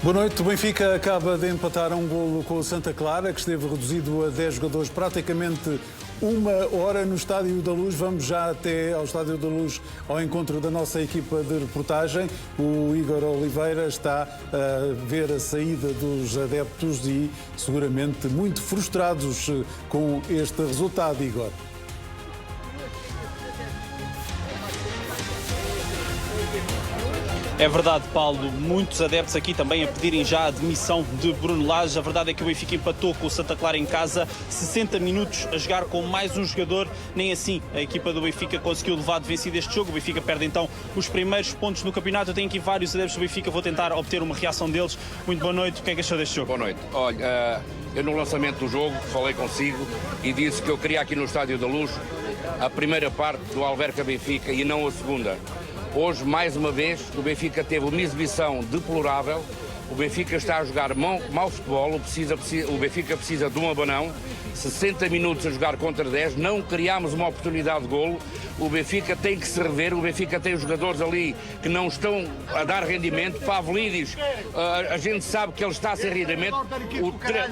Boa noite. O Benfica acaba de empatar um golo com o Santa Clara, que esteve reduzido a 10 jogadores, praticamente uma hora no Estádio da Luz. Vamos já até ao Estádio da Luz, ao encontro da nossa equipa de reportagem. O Igor Oliveira está a ver a saída dos adeptos e seguramente muito frustrados com este resultado, Igor. É verdade, Paulo, muitos adeptos aqui também a pedirem já a demissão de Bruno Lage. A verdade é que o Benfica empatou com o Santa Clara em casa, 60 minutos a jogar com mais um jogador. Nem assim a equipa do Benfica conseguiu levar de vencido este jogo. O Benfica perde então os primeiros pontos no campeonato. Eu tenho aqui vários adeptos do Benfica, vou tentar obter uma reação deles. Muito boa noite, o que é que achou deste jogo? Boa noite. Olha, eu no lançamento do jogo falei consigo e disse que eu queria aqui no Estádio da Luz a primeira parte do Alverca Benfica e não a segunda. Hoje, mais uma vez, o Benfica teve uma exibição deplorável. O Benfica está a jogar mau futebol, o Benfica precisa de um abanão. 60 minutos a jogar contra 10, não criámos uma oportunidade de golo. O Benfica tem que se rever, o Benfica tem os jogadores ali que não estão a dar rendimento. Pavlidis, a gente sabe que ele está sem rendimento.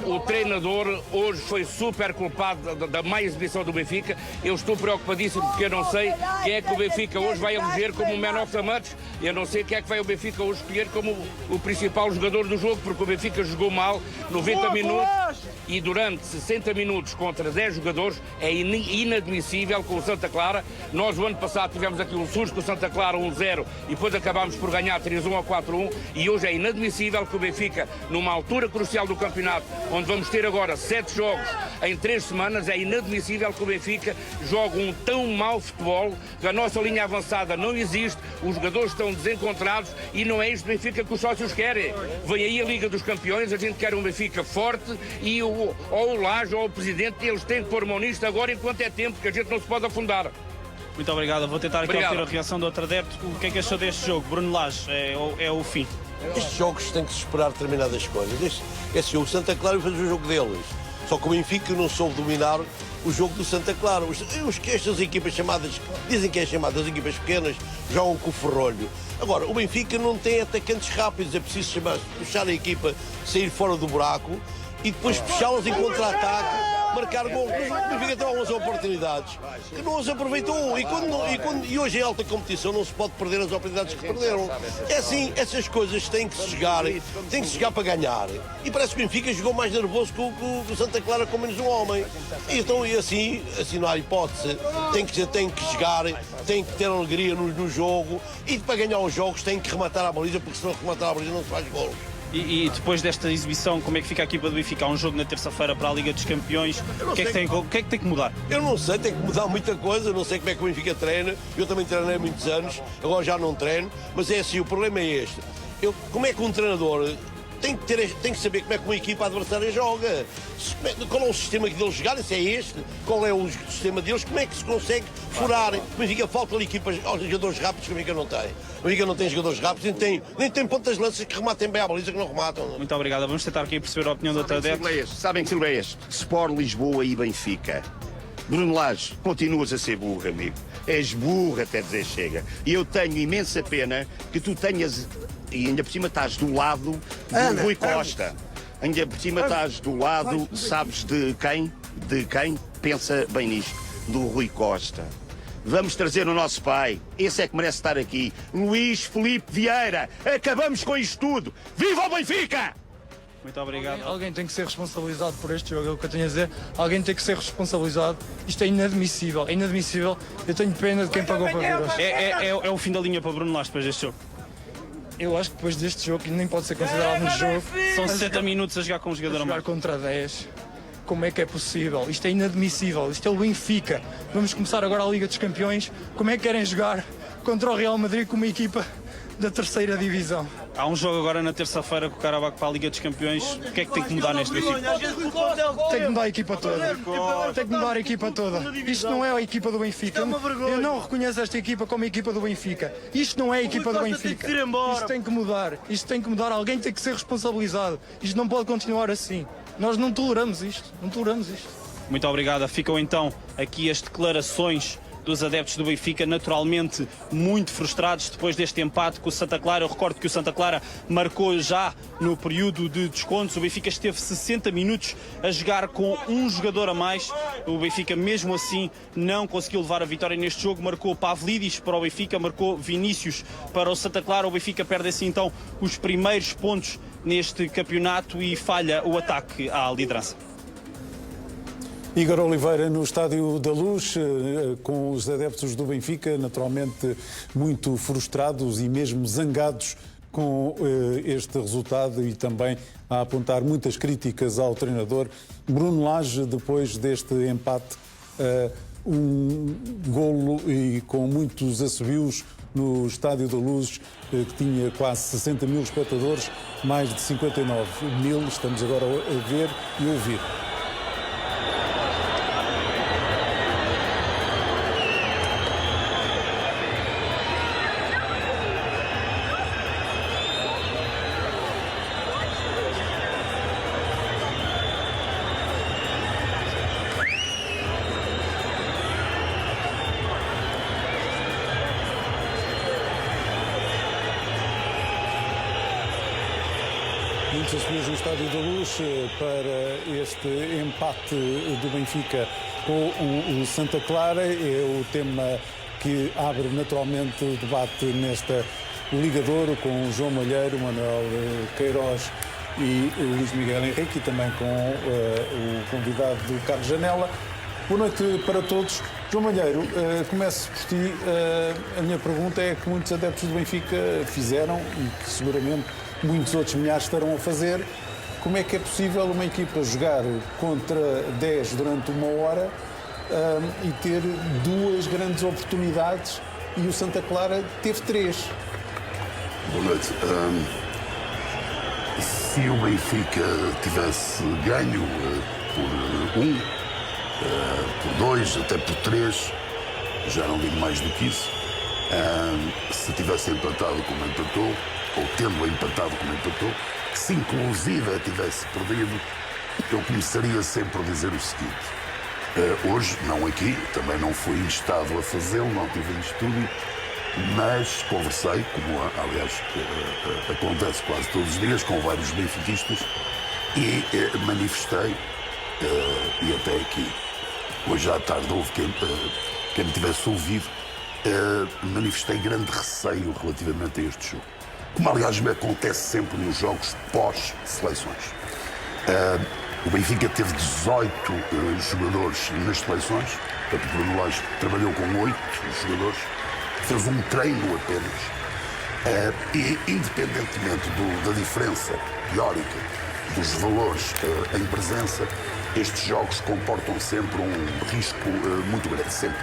O treinador hoje foi super culpado da má exibição do Benfica. Eu estou preocupadíssimo porque eu não sei quem é que o Benfica hoje vai eleger como o man of the match. Eu não sei quem é que vai o Benfica hoje escolher como o principal jogador do jogo, porque o Benfica jogou mal 90 minutos e durante 60 minutos contra 10 jogadores é inadmissível com o Santa Clara. Nós, o ano passado, tivemos aqui um susto com o Santa Clara 1-0 e depois acabámos por ganhar 3-1 ou 4-1 e hoje é inadmissível que o Benfica, numa altura crucial do campeonato, onde vamos ter agora 7 jogos em 3 semanas, é inadmissível que o Benfica jogue um tão mau futebol, que a nossa linha avançada não existe, os jogadores estão desencontrados e não é isto Benfica que os sócios querem. Vem aí a Liga dos Campeões, a gente quer um Benfica forte e ou o Lage ou o Presidente, eles têm que pôr mão nisto agora enquanto é tempo, que a gente não se pode afundar. Muito obrigado. Vou tentar aqui obter a reação do outro adepto. O que é que achou deste jogo? Bruno Lage, é o fim. Estes jogos têm que se esperar determinadas coisas. Esse jogo, Santa Clara fez o jogo deles. Só que o Benfica não soube dominar o jogo do Santa Clara. Estas equipas chamadas, dizem que é chamadas equipas pequenas, jogam com o ferrolho. Agora, o Benfica não tem atacantes rápidos, é preciso puxar a equipa, sair fora do buraco e depois puxá-los em contra-ataque, marcar gol. O Benfica tem algumas oportunidades que não as aproveitou e hoje em alta competição não se pode perder as oportunidades que perderam. É assim, essas coisas têm que se chegar para ganhar. E parece que o Benfica jogou mais nervoso que o Santa Clara com menos um homem. Então, e assim não há hipótese. Tem que jogar, tem que ter alegria no jogo e para ganhar os jogos tem que rematar a baliza, porque se não rematar a baliza não se faz gol. E depois desta exibição, como é que fica a equipa do Benfica? Há um jogo na terça-feira para a Liga dos Campeões. O que é que tem que mudar? Eu não sei, tem que mudar muita coisa. Eu não sei como é que o Benfica treina. Eu também treinei há muitos anos, agora já não treino. Mas é assim, o problema é este. Como é que um treinador tem que saber como é que uma equipa adversária joga? Qual é o sistema deles jogarem? Se é este? Qual é o sistema deles? Como é que se consegue furar? O Benfica falta-lhe equipas aos jogadores rápidos que o Benfica não tem. O Benfica não tem jogadores rápidos, nem tem pontas lanças que rematem bem à baliza, que não rematam. Muito obrigado. Vamos tentar aqui perceber a opinião do outro adepto. Sabem que é este? Sport Lisboa e Benfica. Bruno Lage, continuas a ser burro, amigo. És burro até dizer chega. E eu tenho imensa pena que tu tenhas... E ainda por cima estás do lado do Rui Costa. Ainda por cima estás do lado, sabes de quem? De quem? Pensa bem nisto. Do Rui Costa. Vamos trazer o nosso pai. Esse é que merece estar aqui. Luís Filipe Vieira. Acabamos com isto tudo. Viva o Benfica! Muito obrigado. Alguém tem que ser responsabilizado por este jogo, é o que eu tenho a dizer. Alguém tem que ser responsabilizado. Isto é inadmissível. É inadmissível. Eu tenho pena de quem pagou para ver hoje. É o fim da linha para Bruno Lage depois deste jogo. Eu acho que depois deste jogo, que nem pode ser considerado um jogo... São 60 minutos a jogar com um jogador a mais. Jogar contra 10. Como é que é possível? Isto é inadmissível. Isto é o Benfica. Vamos começar agora a Liga dos Campeões. Como é que querem jogar contra o Real Madrid com uma equipa da terceira divisão? Há um jogo agora na terça-feira com o Caravaggio para a Liga dos Campeões. O que é que tem que mudar neste Benfica? Tem que mudar a equipa toda. Tem que mudar a equipa toda. Isto não é a equipa do Benfica. Eu não reconheço esta equipa como a equipa do Benfica. Isto não é a equipa do Benfica. Isto tem que mudar. Isto tem que mudar. Alguém tem que ser responsabilizado. Isto não pode continuar assim. Nós não toleramos isto. Não toleramos isto. Muito obrigado. Ficam então aqui as declarações dos adeptos do Benfica, naturalmente muito frustrados depois deste empate com o Santa Clara. Eu recordo que o Santa Clara marcou já no período de descontos. O Benfica esteve 60 minutos a jogar com um jogador a mais. O Benfica, mesmo assim, não conseguiu levar a vitória neste jogo. Marcou Pavlidis para o Benfica, marcou Vinícius para o Santa Clara. O Benfica perde assim então os primeiros pontos neste campeonato e falha o ataque à liderança. Igor Oliveira no Estádio da Luz, com os adeptos do Benfica, naturalmente muito frustrados e mesmo zangados com este resultado e também a apontar muitas críticas ao treinador. Bruno Lage, depois deste empate, um golo e com muitos assobios no Estádio da Luz, que tinha quase 60 mil espectadores, mais de 59 mil, estamos agora a ver e ouvir. Muitos assobios no Estádio da Luz para este empate do Benfica com o Santa Clara. É o tema que abre naturalmente o debate nesta Liga de Ouro, com o João Malheiro, Manuel Queiroz e o Luís Miguel Henrique, e também com o convidado do Carlos Janela. Boa noite para todos. João Malheiro, começo por ti. A minha pergunta é que muitos adeptos do Benfica fizeram e que seguramente muitos outros milhares estarão a fazer. Como é que é possível uma equipa jogar contra 10 durante uma hora e ter duas grandes oportunidades e o Santa Clara teve 3? Boa noite. Se o Benfica tivesse ganho por 1, por 2, até por 3, já não digo mais do que isso, se tivesse empatado como empatou, ou tendo empatado como empatou, se inclusive tivesse perdido, eu começaria sempre a dizer o seguinte: hoje, não aqui, também não fui instado a fazê-lo, não tive em estúdio, mas conversei, como aliás acontece quase todos os dias, com vários benfiquistas e manifestei, e até aqui, hoje à tarde houve quem me tivesse ouvido, manifestei grande receio relativamente a este jogo. Como aliás me acontece sempre nos jogos pós-seleções. O Benfica teve 18 jogadores nas seleções, portanto o Bruno Lage trabalhou com 8 jogadores, fez um treino apenas, e independentemente da diferença teórica dos valores em presença, estes jogos comportam sempre um risco muito grande, sempre.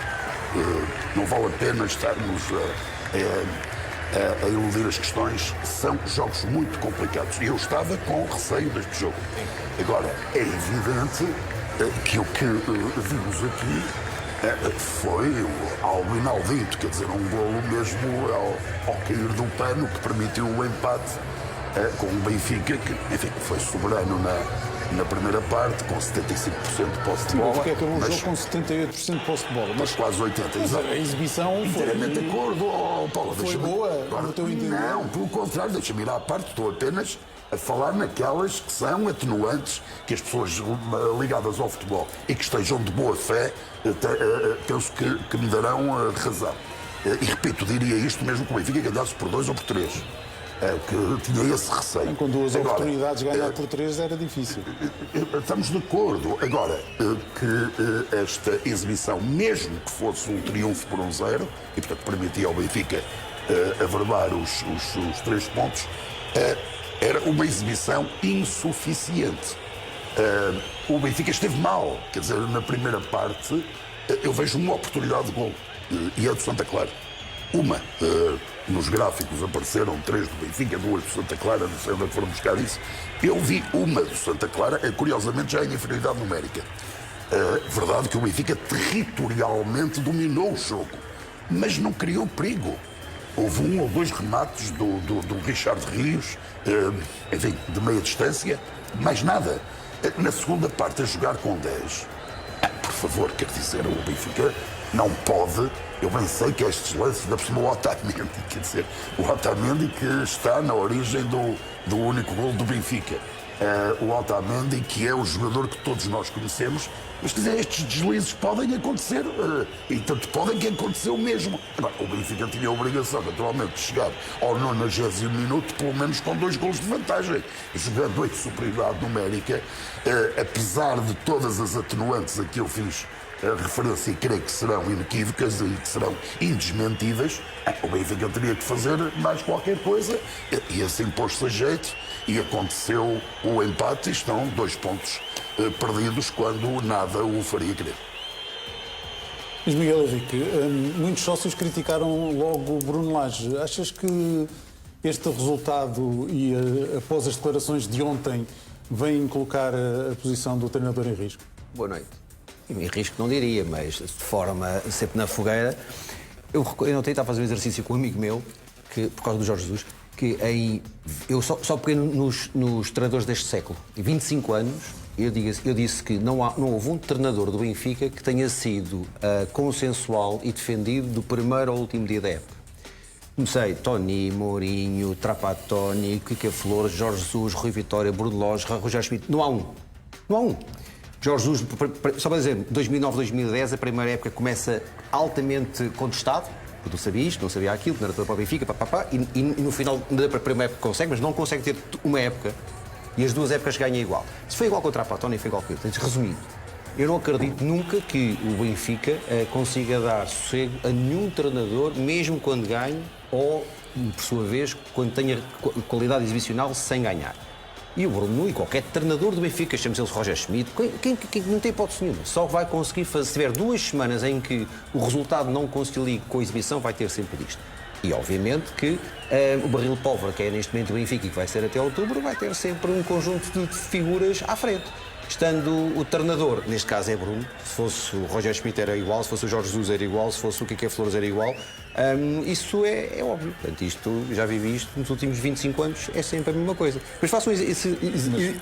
Não vale a pena estarmos a eludir as questões, são jogos muito complicados. E eu estava com receio deste jogo. Agora, é evidente que o que vimos aqui foi algo inaudito, quer dizer, um golo mesmo ao cair do pano que permitiu o empate com o Benfica, que enfim, foi soberano na primeira parte, com 75% de posse de bola. Porque acabou o jogo com 78% de posse de bola. Mas quase 80%, exato. A exibição inteiramente de acordo, Paulo. Foi boa, no teu entender? Não, pelo contrário, deixa-me ir à parte, estou apenas a falar naquelas que são atenuantes, que as pessoas ligadas ao futebol e que estejam de boa fé, penso que me darão razão. E repito, diria isto mesmo que o Benfica ganhasse por 2 ou por 3. Que tinha esse receio. Com 2 oportunidades ganhar por 3 era difícil. Estamos de acordo. Agora, que esta exibição, mesmo que fosse um triunfo por 1-0, e portanto permitia ao Benfica averbar os 3 pontos, era uma exibição insuficiente. O Benfica esteve mal. Quer dizer, na primeira parte, eu vejo uma oportunidade de gol, e é do Santa Clara. Uma, nos gráficos apareceram 3 do Benfica, 2 do Santa Clara, não sei onde é que foram buscar isso. Eu vi uma do Santa Clara, curiosamente já em inferioridade numérica. Verdade que o Benfica territorialmente dominou o jogo, mas não criou perigo. Houve 1 ou 2 remates do Richard Rios, enfim, de meia distância, mais nada. Na segunda parte, a jogar com 10, por favor, quer dizer, o Benfica não pode. Eu bem sei que estes lances, ainda por cima o Otamendi, quer dizer, o Otamendi que está na origem do único gol do Benfica. O Otamendi, que é o jogador que todos nós conhecemos, mas quer dizer, estes deslizes podem acontecer, e tanto podem que aconteceu mesmo. Agora, o Benfica tinha a obrigação, naturalmente, de chegar ao 90º minuto, pelo menos com 2 golos de vantagem, jogando em superioridade numérica, apesar de todas as atenuantes a que eu fiz a referência, e creio que serão inequívocas e que serão indesmentíveis, o Benfica teria que fazer mais qualquer coisa, e assim pôs-se a jeito, e aconteceu o empate, e estão 2 pontos perdidos quando nada o faria querer. Mas Miguel Henrique, muitos sócios criticaram logo o Bruno Lage. Achas que este resultado e após as declarações de ontem vem colocar a posição do treinador em risco? Boa noite. Em risco não diria, mas de forma sempre na fogueira. Eu ontem estava a fazer um exercício com um amigo meu, que, por causa do Jorge Jesus, que eu só peguei nos treinadores deste século. Em 25 anos, eu disse que não houve um treinador do Benfica que tenha sido consensual e defendido do primeiro ao último dia da época. Comecei Tony, Mourinho, Trapattoni, Kika Flores, Jorge Jesus, Rui Vitória, Bruno Lage, Rogério Schmidt. Não há um. Não há um. Jorge Jesus, só para dizer, 2009, 2010, a primeira época começa altamente contestado, porque não sabia isto, não sabia aquilo, não era para o Benfica, e no final da primeira época consegue, mas não consegue ter uma época e as 2 épocas ganham igual. Se foi igual contra a Trapattoni, foi igual com ele. Resumindo, eu não acredito nunca que o Benfica consiga dar sossego a nenhum treinador, mesmo quando ganhe, ou, por sua vez, quando tenha qualidade exibicional sem ganhar. E o Bruno e qualquer treinador do Benfica, chamemos ele Roger Schmidt, quem não tem hipótese nenhuma, só vai conseguir fazer, se tiver 2 semanas em que o resultado não concilie com a exibição, vai ter sempre isto. E obviamente que o barril de pólvora, que é neste momento o Benfica e que vai ser até outubro, vai ter sempre um conjunto de figuras à frente. Estando o treinador, neste caso é Bruno, se fosse o Roger Schmidt era igual, se fosse o Jorge Jesus era igual, se fosse o Kika Flores era igual, isso é óbvio. Portanto, isto, já vivi isto nos últimos 25 anos, é sempre a mesma coisa. Mas façam esse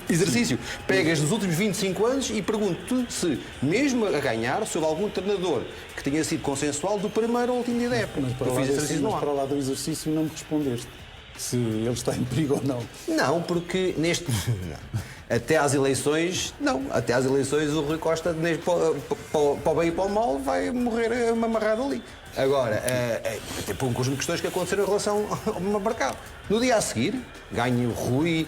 exercício. Pegas nos últimos 25 anos e pergunto-te se, mesmo a ganhar, se houve algum treinador que tenha sido consensual do primeiro ao último dia da época. Mas para lá do exercício não me respondeste se ele está em perigo ou não. Não, porque neste... Até às eleições, não. Até às eleições o Rui Costa, para o bem e para o mal, vai morrer amarrado ali. Agora, até por um conjunto de questões que aconteceram em relação ao mercado. No dia a seguir, ganha o Rui,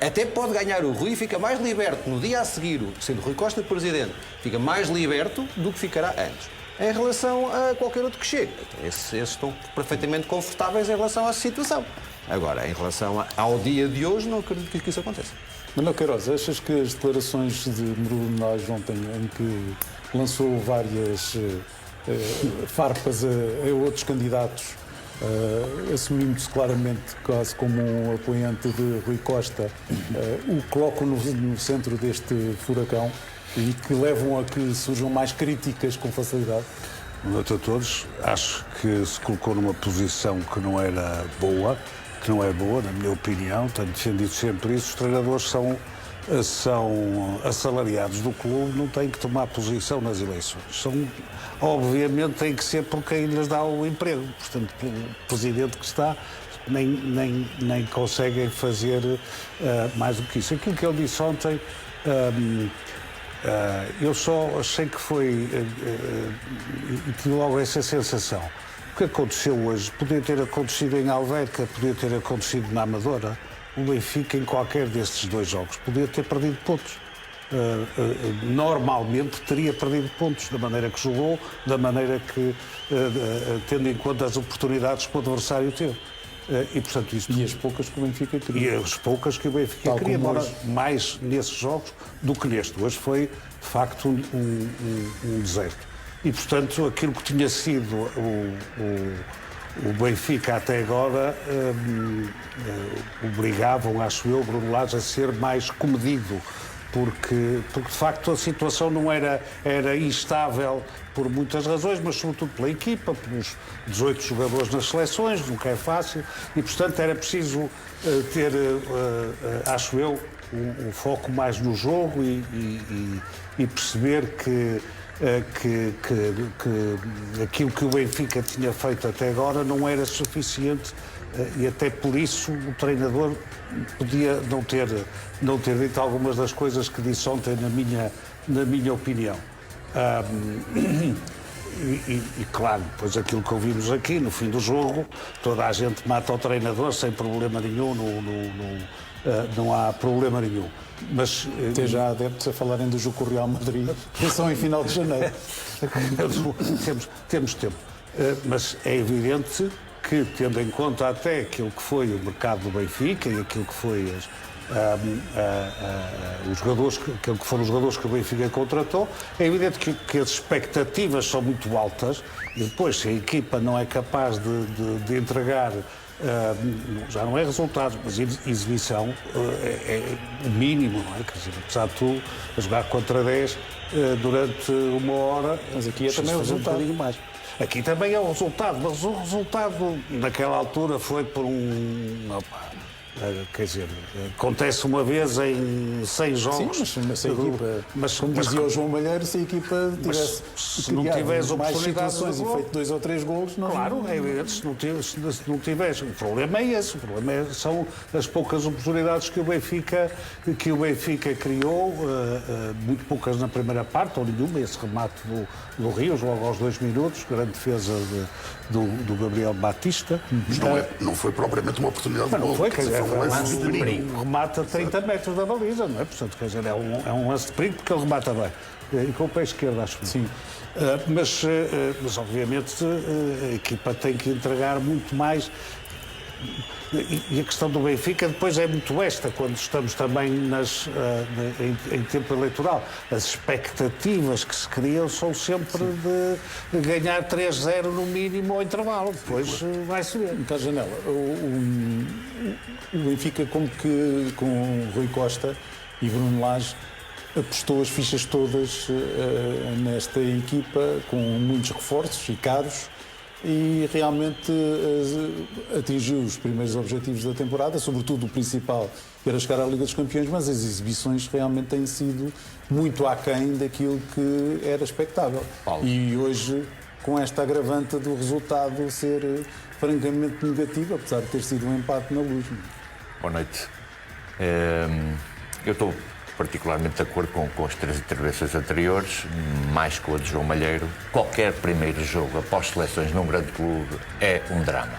até pode ganhar o Rui e fica mais liberto no dia a seguir, sendo Rui Costa presidente, fica mais liberto do que ficará antes. Em relação a qualquer outro que chegue. Esses estão perfeitamente confortáveis em relação à situação. Agora, em relação ao dia de hoje, não acredito que isso aconteça. Manuel Queiroz, achas que as declarações de Bruno Lage ontem, em que lançou várias farpas a outros candidatos, assumindo-se claramente quase como um apoiante de Rui Costa, o colocam no centro deste furacão e que levam a que surjam mais críticas com facilidade? Boa noite a todos. Acho que se colocou numa posição que não era boa, que não é boa, na minha opinião, tenho defendido sempre isso. Os treinadores são assalariados do clube, não têm que tomar posição nas eleições. Obviamente têm que ser por quem lhes dá o emprego. Portanto, pelo presidente que está, nem conseguem fazer mais do que isso. Aquilo que ele disse ontem, eu só achei que foi, e tive logo essa sensação. O que aconteceu hoje podia ter acontecido em Alverca, podia ter acontecido na Amadora. O Benfica, em qualquer destes 2 jogos, podia ter perdido pontos. Normalmente teria perdido pontos, da maneira que jogou, da maneira que, tendo em conta as oportunidades que o adversário teve. E, portanto, isto... E as poucas que o Benfica queria. E as poucas que o Benfica queria, embora mais nesses jogos do que neste. Hoje foi, de facto, um deserto. E, portanto, aquilo que tinha sido o Benfica até agora obrigavam, acho eu, Bruno Lage a ser mais comedido, porque de facto a situação não era instável por muitas razões, mas sobretudo pela equipa, pelos 18 jogadores nas seleções, nunca é fácil, e portanto era preciso ter, acho eu, um foco mais no jogo e perceber que que aquilo que o Benfica tinha feito até agora não era suficiente e até por isso o treinador podia não ter dito algumas das coisas que disse ontem, na minha opinião. E claro, depois aquilo que ouvimos aqui, no fim do jogo, toda a gente mata o treinador sem problema nenhum, não há problema nenhum. Mas até já há adeptos a falarem do jogo com o Real Madrid, pensam em final de janeiro. Temos tempo. Mas é evidente que, tendo em conta até aquilo que foi o mercado do Benfica e aquilo que foi aquilo que foram os jogadores que o Benfica contratou, é evidente que as expectativas são muito altas e depois, se a equipa não é capaz de entregar, já não é resultados, mas exibição, é o mínimo, não é? Quer dizer, apesar de tudo, a jogar contra 10 durante uma hora, mas aqui é também o resultado. Mais. Aqui também é o resultado, mas o resultado naquela altura foi por quer dizer, acontece uma vez em 100 jogos. Sim, mas se a equipa, como dizia o João Malheiro, se a equipa tivesse se não tivesse mais oportunidades situações e feito 2 ou 3 golos, não. Claro, é evidente, se não tivesse. O problema é esse, são as poucas oportunidades que o Benfica criou, muito poucas na primeira parte, ou nenhuma, esse remate do Rios, logo aos 2 minutos, grande defesa do Gabriel Batista. Não foi propriamente uma oportunidade de gol. Não foi, quer dizer, um remate a 30 metros da baliza, não é? Portanto, quer dizer, é um lance de perigo porque ele remata bem. E com o pé esquerdo, acho que sim. Mas obviamente a equipa tem que entregar muito mais. E a questão do Benfica depois é muito esta, quando estamos também em tempo eleitoral. As expectativas que se criam são sempre de ganhar 3-0 no mínimo ao intervalo. Depois vai-se ver. Então, Janela, o Benfica, como que com Rui Costa e Bruno Lage, apostou as fichas todas nesta equipa, com muitos reforços e caros, e realmente atingiu os primeiros objetivos da temporada, sobretudo o principal, que era chegar à Liga dos Campeões, mas as exibições realmente têm sido muito aquém daquilo que era expectável. Paulo. E hoje, com esta agravante do resultado ser francamente negativo, apesar de ter sido um empate na Luz. Boa noite. Eu estou particularmente de acordo com as 3 intervenções anteriores, mais com a de João Malheiro. Qualquer primeiro jogo após seleções num grande clube é um drama.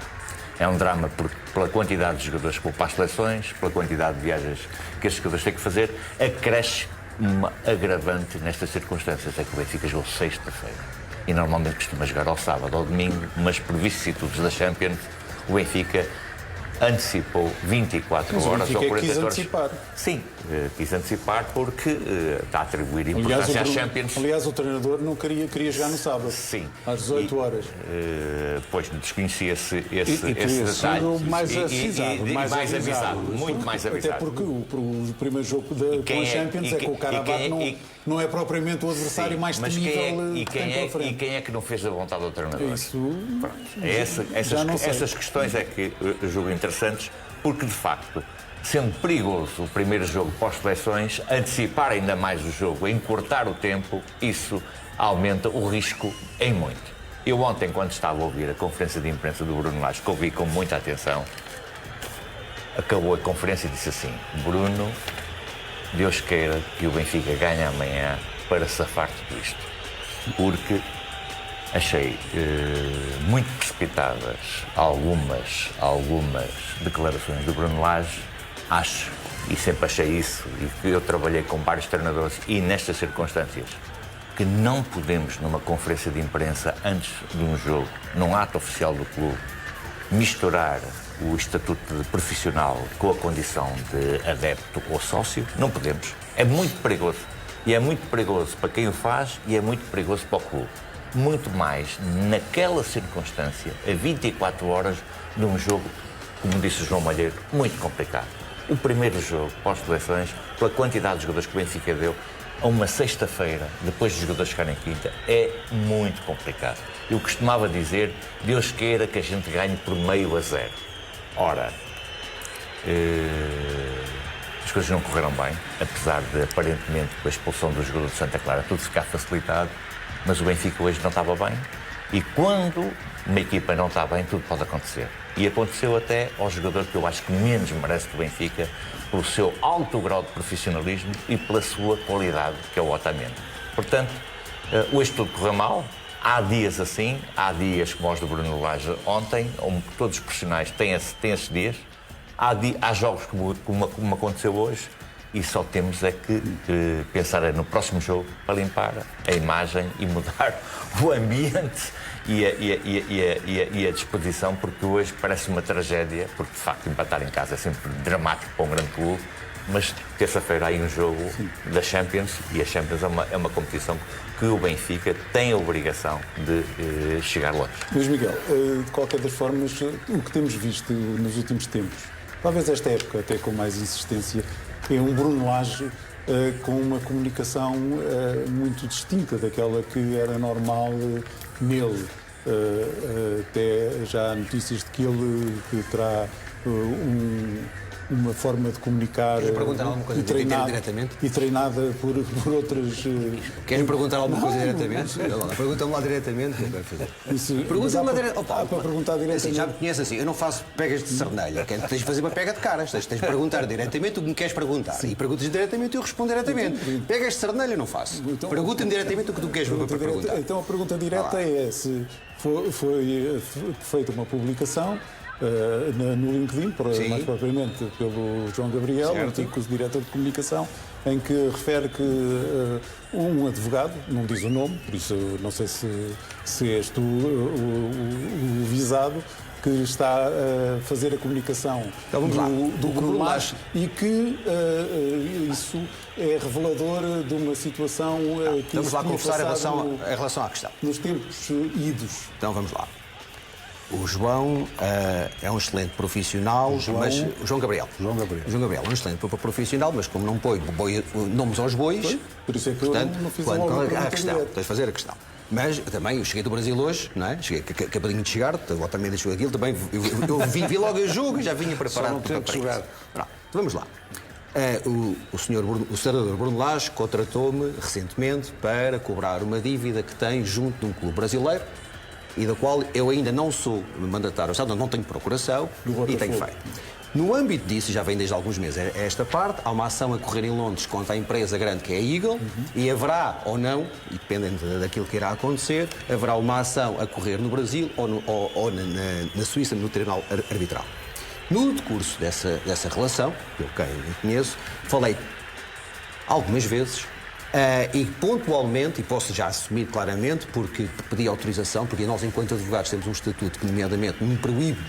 É um drama pela quantidade de jogadores que vão para as seleções, pela quantidade de viagens que estes jogadores têm que fazer, acresce uma agravante nestas circunstâncias. É que o Benfica jogou sexta-feira e normalmente costuma jogar ao sábado ou domingo, mas por vicissitudes da Champions, o Benfica antecipou 24 horas ou 48 horas. Antecipar. Sim, quis antecipar porque está a atribuir importância às Champions. Aliás, o treinador não queria jogar no sábado. Sim. Às 18 horas. Pois desconhecia-se esse detalhe. Mais avisado. Mais avisado. Muito mais avisado. Até porque o primeiro jogo com a Champions é com o Karabakh, não é propriamente o adversário mais temível que tem pela frente. E quem é que não fez a vontade do treinador? Isso. Essas questões é que eu julgo interessantes, porque de facto, sendo perigoso o primeiro jogo pós-seleções, antecipar ainda mais o jogo, encurtar o tempo, isso aumenta o risco em muito. Eu ontem, quando estava a ouvir a conferência de imprensa do Bruno Lage, que ouvi com muita atenção, acabou a conferência e disse assim: Bruno, Deus queira que o Benfica ganhe amanhã para safar tudo isto. Porque achei muito precipitadas algumas declarações do Bruno Lage. Acho, e sempre achei isso, e que eu trabalhei com vários treinadores, e nestas circunstâncias, que não podemos, numa conferência de imprensa, antes de um jogo, num ato oficial do clube, misturar o estatuto de profissional com a condição de adepto ou sócio. Não podemos. É muito perigoso. E é muito perigoso para quem o faz e é muito perigoso para o clube. Muito mais naquela circunstância, a 24 horas de um jogo, como disse o João Malheiro, muito complicado. O primeiro jogo, pós-seleções, pela quantidade de jogadores que o Benfica deu, a uma sexta-feira, depois dos jogadores ficarem quinta, é muito complicado. Eu costumava dizer, Deus queira que a gente ganhe por 0,5. Ora, as coisas não correram bem, apesar de, aparentemente, com a expulsão do jogador de Santa Clara, tudo ficar facilitado. mas o Benfica hoje não estava bem. E quando uma equipa não está bem, tudo pode acontecer. E aconteceu até ao jogador que eu acho que menos merece do Benfica, pelo seu alto grau de profissionalismo e pela sua qualidade, que é o Otamendi. Portanto, hoje tudo correu mal. Há dias assim, há dias como os do Bruno Lage ontem, onde todos os profissionais têm esses dias. Há jogos como aconteceu hoje, e só temos é que pensar no próximo jogo para limpar a imagem e mudar o ambiente e a disposição, porque hoje parece uma tragédia, porque de facto empatar em casa é sempre dramático para um grande clube, mas terça-feira há aí um jogo da Champions, e a Champions é uma competição que o Benfica tem a obrigação de chegar longe. Luís Miguel, de qualquer das formas, o que temos visto nos últimos tempos, talvez esta época até com mais insistência, é um Bruno Lage com uma comunicação muito distinta daquela que era normal nele. Até já há notícias de que ele terá uma forma de comunicar e treinada por outras... Queres perguntar alguma coisa diretamente? Pergunta-me lá diretamente. Pergunta-me lá diretamente. Para perguntar diretamente. Assim, já me conheces assim, eu não faço pegas de sardinha. Tens de fazer uma pega de caras. Tens de perguntar diretamente o que me queres perguntar. E perguntas diretamente e eu respondo diretamente. Pegas de sardinha eu não faço. Pergunta-me diretamente o que tu queres perguntar. Então a pergunta direta é se foi feita uma publicação no LinkedIn, mais propriamente pelo João Gabriel, antigo diretor de comunicação, em que refere que um advogado, não diz o nome, por isso não sei se és tu o visado, que está a fazer a comunicação do Bruno Lage e que isso é revelador de uma situação que vamos lá conversar em relação à questão. Nos tempos idos. Então vamos lá. O João é um excelente profissional, mas o João Gabriel é um excelente profissional, mas como não põe nomes aos bois, por isso é que portanto, eu não fiz a questão, tens de fazer a questão. Mas também eu cheguei do Brasil hoje, não é? Cheguei acabadinho de chegar, o também deixou aquilo, também eu vi logo o jogo e já vinha preparado para isso. Pronto, vamos lá. O senador Bruno Lage contratou-me recentemente para cobrar uma dívida que tem junto de um clube brasileiro e da qual eu ainda não sou mandatário, não tenho procuração e tenho feito. No âmbito disso, já vem desde alguns meses esta parte, há uma ação a correr em Londres contra a empresa grande que é a Eagle e haverá ou não, e dependendo daquilo que irá acontecer, haverá uma ação a correr no Brasil ou na Suíça, no Tribunal Arbitral. No decurso dessa relação, eu quem conheço, falei algumas vezes e pontualmente, e posso já assumir claramente, porque pedi autorização, porque nós, enquanto advogados, temos um estatuto que, nomeadamente, me proíbe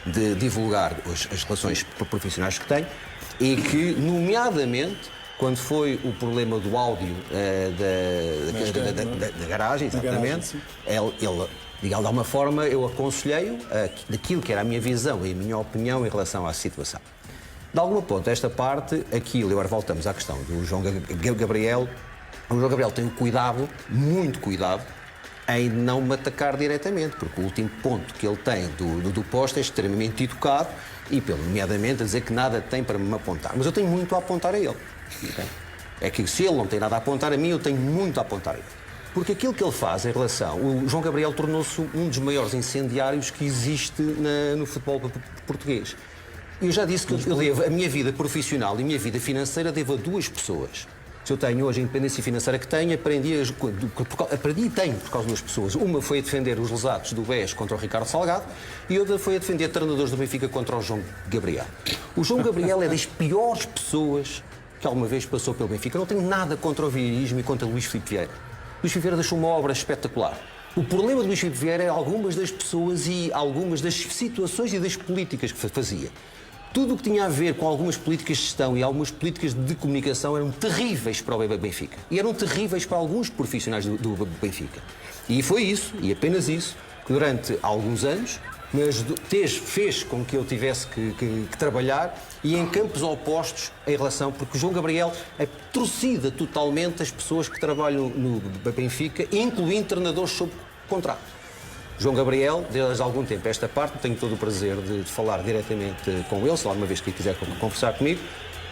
de divulgar as relações profissionais que tenho e que, nomeadamente, quando foi o problema do áudio da garagem, exatamente, ele, de alguma forma, eu aconselhei-o daquilo que era a minha visão e a minha opinião em relação à situação. De algum ponto, esta parte, aquilo, e agora voltamos à questão do João Gabriel. O João Gabriel tem muito cuidado, em não me atacar diretamente, porque o último ponto que ele tem do posto é extremamente educado e, nomeadamente, a dizer que nada tem para me apontar. Mas eu tenho muito a apontar a ele. Okay? É que se ele não tem nada a apontar a mim, eu tenho muito a apontar a ele. Porque aquilo que ele faz em relação... O João Gabriel tornou-se um dos maiores incendiários que existe no futebol português. Eu já disse que eu devo a minha vida profissional e a minha vida financeira devo a duas pessoas. Se eu tenho hoje a independência financeira que tenho, aprendi e tenho por causa de duas pessoas. Uma foi a defender os lesados do BES contra o Ricardo Salgado e outra foi a defender treinadores do Benfica contra o João Gabriel. O João Gabriel é das piores pessoas que alguma vez passou pelo Benfica. Eu não tenho nada contra o vieirismo e contra Luís Filipe Vieira. Luís Filipe Vieira deixou uma obra espetacular. O problema de Luís Filipe Vieira é algumas das pessoas e algumas das situações e das políticas que fazia. Tudo o que tinha a ver com algumas políticas de gestão e algumas políticas de comunicação eram terríveis para o Benfica. E eram terríveis para alguns profissionais do Benfica. E foi isso, e apenas isso, que durante alguns anos fez com que eu tivesse que trabalhar e em campos opostos em relação... Porque o João Gabriel atrocida totalmente as pessoas que trabalham no Benfica, incluindo treinadores sob contrato. João Gabriel, desde algum tempo esta parte, tenho todo o prazer de falar diretamente com ele, se alguma vez que quiser conversar comigo,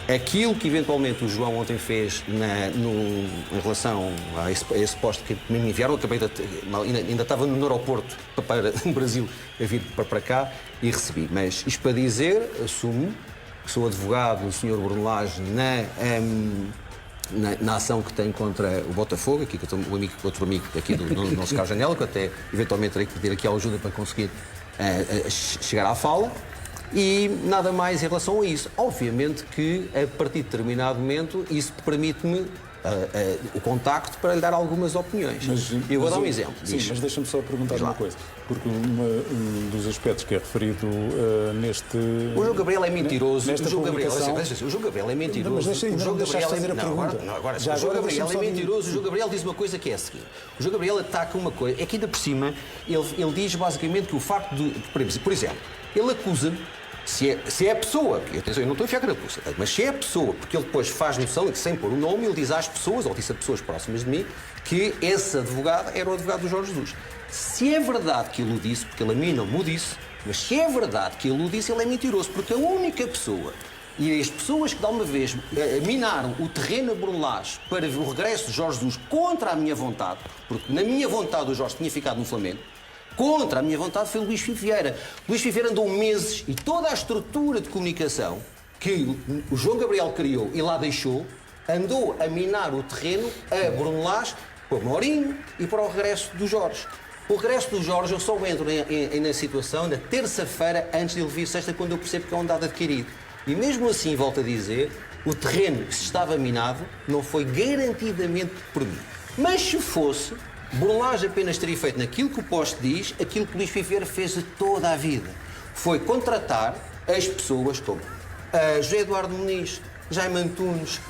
aquilo que eventualmente o João ontem fez em relação a esse post que me enviaram, ainda estava no aeroporto para o Brasil a vir para cá e recebi. Mas isto para dizer, assumo que sou advogado do Sr. Bruno Lage na ação que tem contra o Botafogo, aqui que eu tenho outro amigo aqui do nosso Carlos Janela, que até eventualmente terei que pedir aqui ajuda para conseguir chegar à fala. E nada mais em relação a isso. Obviamente que, a partir de determinado momento, isso permite-me o contacto para lhe dar algumas opiniões. Eu vou dar um exemplo. Sim, mas deixa-me só perguntar uma coisa. Porque um dos aspectos que é referido neste... O João Gabriel é mentiroso. Nesta o João Gabriel, publicação... O João Gabriel é mentiroso. Mas o João Gabriel fazer a pergunta. O João Gabriel é mentiroso. O João Gabriel diz uma coisa que é a seguinte. O João Gabriel ataca uma coisa. É que ainda por cima, ele diz basicamente que o facto de... Por exemplo, ele acusa-me, se é a pessoa, eu não estou a enfiar carapuça, mas se é a pessoa, porque ele depois faz noção, sem pôr o nome, ele diz às pessoas, ou disse a pessoas próximas de mim, que esse advogado era o advogado do Jorge Jesus. Se é verdade que ele o disse, porque ele a mim não me o disse, mas se é verdade que ele o disse, ele é mentiroso, porque a única pessoa, e as pessoas que de alguma vez minaram o terreno a Bruno Lage para o regresso de Jorge Jesus contra a minha vontade, porque na minha vontade o Jorge tinha ficado no Flamengo, contra a minha vontade foi o Luís Fife Vieira. O Luís Fife Vieira andou meses e toda a estrutura de comunicação que o João Gabriel criou e lá deixou, andou a minar o terreno a Bruno Lage, para o Mourinho e para o regresso do Jorge. O regresso do Jorge eu só entro na situação na terça-feira antes de ele vir sexta, quando eu percebo que é um dado adquirido. E mesmo assim, volto a dizer, o terreno que se estava minado não foi garantidamente por mim. Mas se fosse... Bruno Lage apenas teria feito naquilo que o post diz, aquilo que o Luís Fife Vieira fez de toda a vida. Foi contratar as pessoas como José Eduardo Muniz, Jaime Antunes,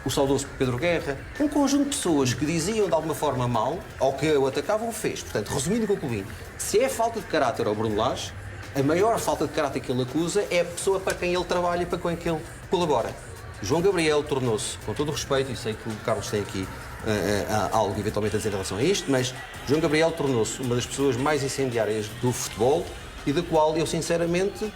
o saudoso Pedro Guerra, um conjunto de pessoas que diziam de alguma forma mal, ou que o atacavam, o fez. Portanto, resumindo e concluindo, se é falta de caráter ao Bruno Lage, a maior falta de caráter que ele acusa é a pessoa para quem ele trabalha e para quem ele colabora. João Gabriel tornou-se, com todo o respeito, e sei que o Carlos tem aqui algo eventualmente a dizer em relação a isto, mas João Gabriel tornou-se uma das pessoas mais incendiárias do futebol e da qual eu, sinceramente,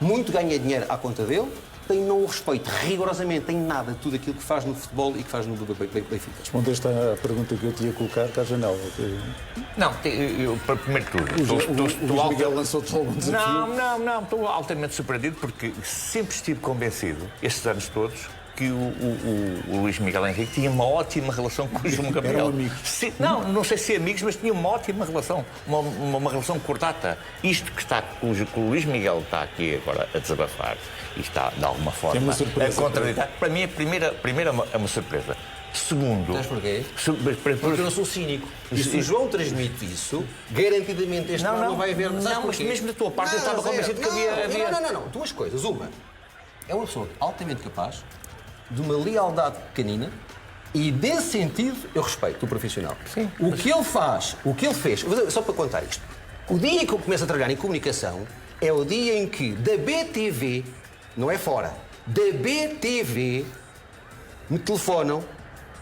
muito ganhei dinheiro à conta dele, não o respeito rigorosamente em nada de tudo aquilo que faz no futebol e que faz no Benfica. Respondeste à pergunta que eu te ia colocar, cá Janela. Não, primeiro de tudo... O Miguel lançou-te algum desafio? Não, estou altamente surpreendido porque sempre estive convencido, estes anos todos, que o Luís Miguel Henrique tinha uma ótima relação com o João Gabriel. Eram amigos. Não sei se amigos, mas tinha uma ótima relação, uma relação cordata. Isto que o Luís Miguel está aqui agora a desabafar e está, de alguma forma, a contraditar. Para mim, primeiro é uma surpresa. Segundo... Sabes porquê? Porque eu não sou cínico. E se o João transmite isso, garantidamente este ano não vai haver... Não, mas mesmo da tua parte eu estava convencido que havia... Não. Duas coisas. Uma, é uma pessoa altamente capaz, de uma lealdade pequenina, e nesse sentido eu respeito o profissional. Sim. O que ele faz, o que ele fez, só para contar isto, o dia que eu começo a trabalhar em comunicação é o dia em que da BTV, não é fora, da BTV me telefonam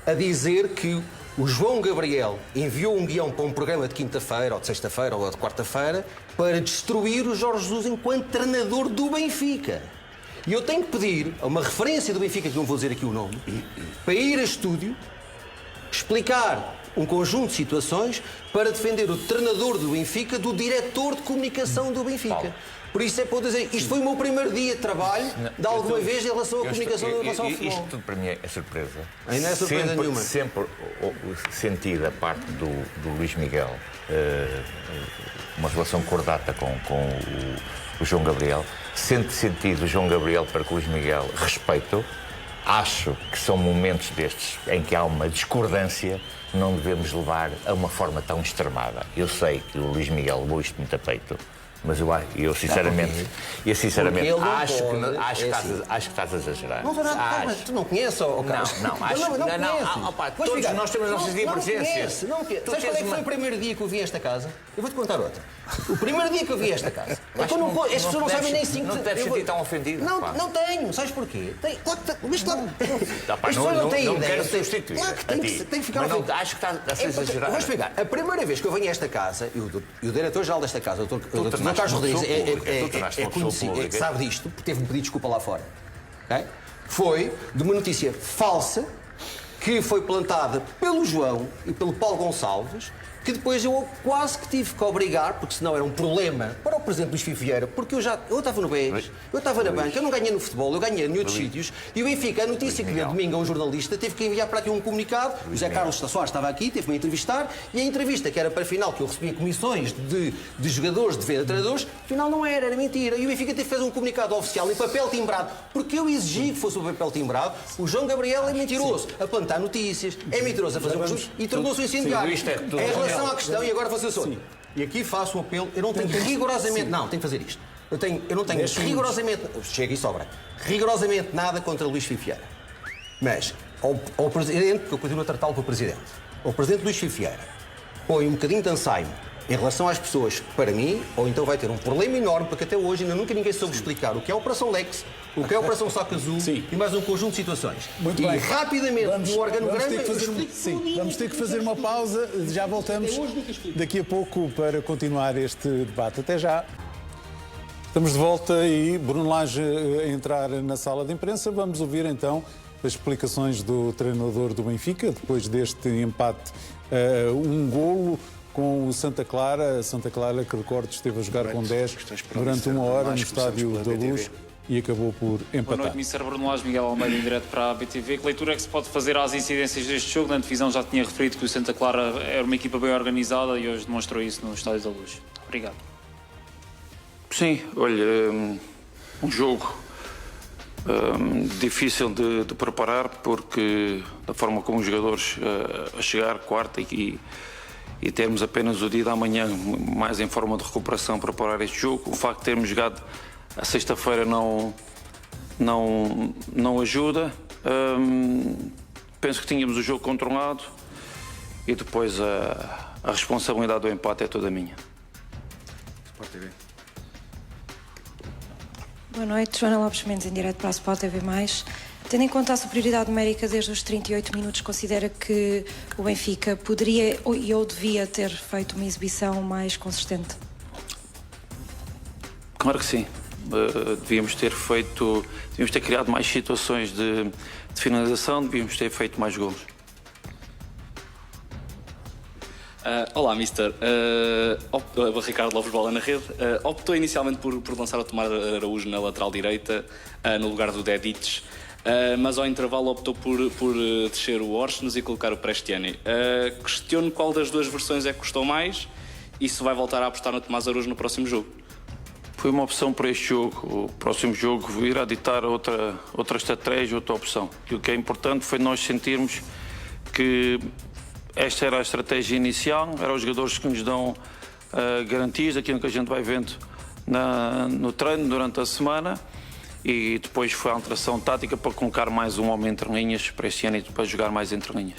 a dizer que o João Gabriel enviou um guião para um programa de quinta-feira, ou de sexta-feira, ou de quarta-feira, para destruir o Jorge Jesus enquanto treinador do Benfica. E eu tenho que pedir a uma referência do Benfica, que não vou dizer aqui o nome, para ir a estúdio, explicar um conjunto de situações para defender o treinador do Benfica do diretor de comunicação do Benfica. Paulo. Por isso é para eu dizer, isto foi o meu primeiro dia de trabalho, de alguma vez, em relação à comunicação em relação ao futebol. Isto tudo para mim é surpresa. Aí não é surpresa nenhuma. Sempre senti da parte do Luís Miguel uma relação cordata com o João Gabriel. Sentido o João Gabriel para com o Luís Miguel respeito. Acho que são momentos destes em que há uma discordância, não devemos levar a uma forma tão extremada. Eu sei que o Luís Miguel levou isto muito a peito, mas eu sinceramente acho que estás a exagerar. Não estou nada, tu não conheces, Carlos? Não conheces. Todos nós temos as nossas divergências. Não conheces. Sabes qual é que foi o primeiro dia que eu vi esta casa? Eu vou-te contar outra. O primeiro dia que eu vi esta casa. As pessoas não sabem nem 5... Não te deves sentir tão ofendido. Não tenho. Sabes porquê? As pessoas não têm ideia. Não quero substituir. Claro que tem que ficar ofendido. Mas acho que estás a exagerar. Vou explicar. A primeira vez que eu venho a esta casa, e o diretor-geral desta casa, o Dr. Carlos Rodrigues, é conhecido, sabe disto, porque teve-me pedido desculpa lá fora. Okay? foi de uma notícia falsa que foi plantada pelo João e pelo Paulo Gonçalves, que depois eu quase que tive que obrigar, porque senão era um problema para o Presidente Luís Figo Vieira, porque eu estava no BES, eu estava na banca, eu não ganhei no futebol, eu ganhei em outros sítios, e o Benfica, a notícia que deu domingo a um jornalista, teve que enviar para aqui um comunicado, o José Carlos Soares estava aqui, teve-me a entrevistar, e a entrevista, que era para a final, que eu recebia comissões de jogadores, de venda de treinadores, afinal não era mentira, e o Benfica teve que fazer um comunicado oficial em papel timbrado, porque eu exigi que fosse o papel timbrado, o João Gabriel é mentiroso a plantar notícias, é mentiroso a fazer e tornou-se um incendiário. Em relação à questão, e agora você sou. E aqui faço um apelo, eu não tenho rigorosamente. Não, tenho que fazer isto. Eu não tenho rigorosamente. Chega e sobra. Rigorosamente nada contra Luís Figo Vieira. Mas ao Presidente, porque eu continuo a tratá-lo por Presidente, ao Presidente Luís Figo Vieira, põe um bocadinho de ansaime em relação às pessoas para mim, ou então vai ter um problema enorme, porque até hoje ainda nunca ninguém soube explicar o que é a Operação Lex, o que é a Operação Saco Azul e mais um conjunto de situações. Muito e bem. rapidamente, no organograma... Vamos ter que fazer uma pausa, já voltamos daqui a pouco para continuar este debate. Até já. Estamos de volta e Bruno Lage a entrar na sala de imprensa. Vamos ouvir então as explicações do treinador do Benfica, depois deste empate um golo com o Santa Clara. Santa Clara, que recordo, esteve a jogar com 10 durante uma hora no Estádio da Luz e acabou por empatar. Boa noite, Mr. Bruno Lage, Miguel Almeida, em direto para a BTV. Que leitura é que se pode fazer às incidências deste jogo? Na divisão já tinha referido que o Santa Clara era uma equipa bem organizada e hoje demonstrou isso no Estádio da Luz. Obrigado. Sim, olha, um jogo difícil de preparar, porque da forma como os jogadores a chegar quarta e termos apenas o dia da manhã mais em forma de recuperação para preparar este jogo, o facto de termos jogado a sexta-feira não ajuda. Penso que tínhamos o jogo controlado e depois a responsabilidade do empate é toda minha. Boa noite, Joana Lopes Mendes, em direto para a Sport TV+. Tendo em conta a superioridade numérica desde os 38 minutos, considera que o Benfica poderia ou devia ter feito uma exibição mais consistente? Claro que sim. Devíamos ter criado mais situações de finalização, devíamos ter feito mais golos. Olá, Mister. Ricardo Lopes, bola na rede. Optou inicialmente por lançar o Tomás Araújo na lateral direita, no lugar do Dedic, mas ao intervalo optou por descer o Orsnes e colocar o Prestiani. Questiono qual das duas versões é que custou mais e se vai voltar a apostar no Tomás Araújo no próximo jogo. Foi uma opção para este jogo. O próximo jogo irá ditar outra estratégia, outra opção. E o que é importante foi nós sentirmos que esta era a estratégia inicial, eram os jogadores que nos dão garantias daquilo que a gente vai vendo no treino durante a semana, e depois foi a alteração tática para colocar mais um homem entre linhas para este ano e para jogar mais entre linhas.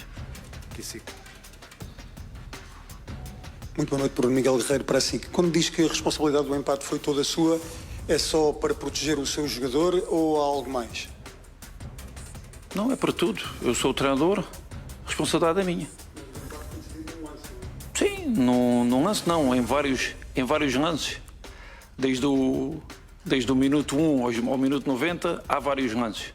Muito boa noite, Bruno. Miguel Guerreiro para a SIC. Quando diz que a responsabilidade do empate foi toda sua, é só para proteger o seu jogador ou há algo mais? Não, é para tudo. Eu sou o treinador, a responsabilidade é minha. Sim, num lance não, em vários lances. Desde o minuto 1 ao minuto 90 há vários lances.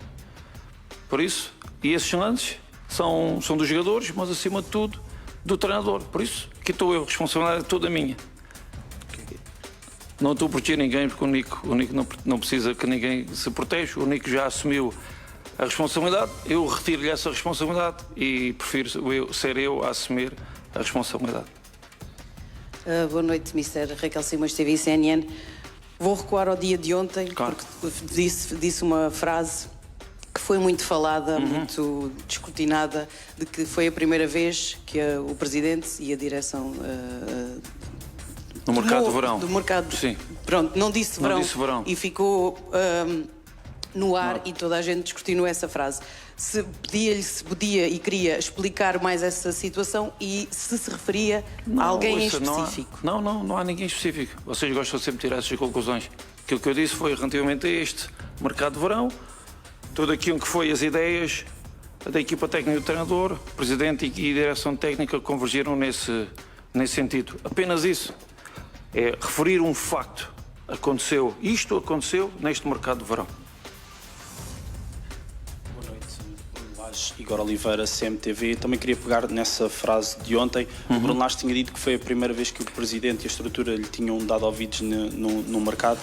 Por isso, e esses lances são dos jogadores, mas acima de tudo do treinador. Por isso, aqui estou eu, a responsabilidade é toda minha. Não estou a proteger ninguém, porque o Nico não precisa que ninguém se proteja. O Nico já assumiu a responsabilidade, eu retiro-lhe essa responsabilidade e prefiro ser eu a assumir a responsabilidade. Boa noite, Mr. Raquel Simões, TV e CNN. Vou recuar ao dia de ontem, claro, porque disse uma frase que foi muito falada, muito descortinada, de que foi a primeira vez que o Presidente e a direção no mercado de verão. Do mercado, sim. Pronto, não disse verão. E ficou no ar não. E toda a gente descortinou essa frase. Se podia e queria explicar mais essa situação e se referia a alguém em específico. Não há ninguém específico. Vocês gostam sempre de tirar essas conclusões. Aquilo que eu disse foi relativamente a este mercado de verão, tudo aquilo que foi as ideias da equipa técnica do treinador, presidente e direção técnica convergiram nesse sentido. Apenas isso. É referir um facto. Isto aconteceu neste mercado de verão. Igor Oliveira, CMTV. Também queria pegar nessa frase de ontem. O Bruno Lage tinha dito que foi a primeira vez que o Presidente e a estrutura lhe tinham dado ouvidos no mercado.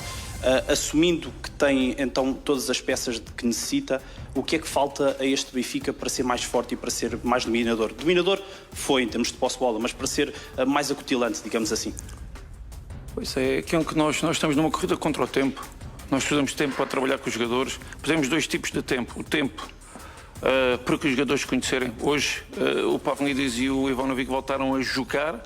Assumindo que tem então todas as peças que necessita, o que é que falta a este Benfica para ser mais forte e para ser mais dominador? Dominador foi em termos de posse de bola, mas para ser mais acutilante, digamos assim. Pois é aquilo que nós estamos numa corrida contra o tempo. Nós precisamos de tempo para trabalhar com os jogadores. Precisamos de 2 tipos de tempo. O tempo para que os jogadores se conhecerem. Hoje o Pavlidis e o Ivanovic voltaram a jogar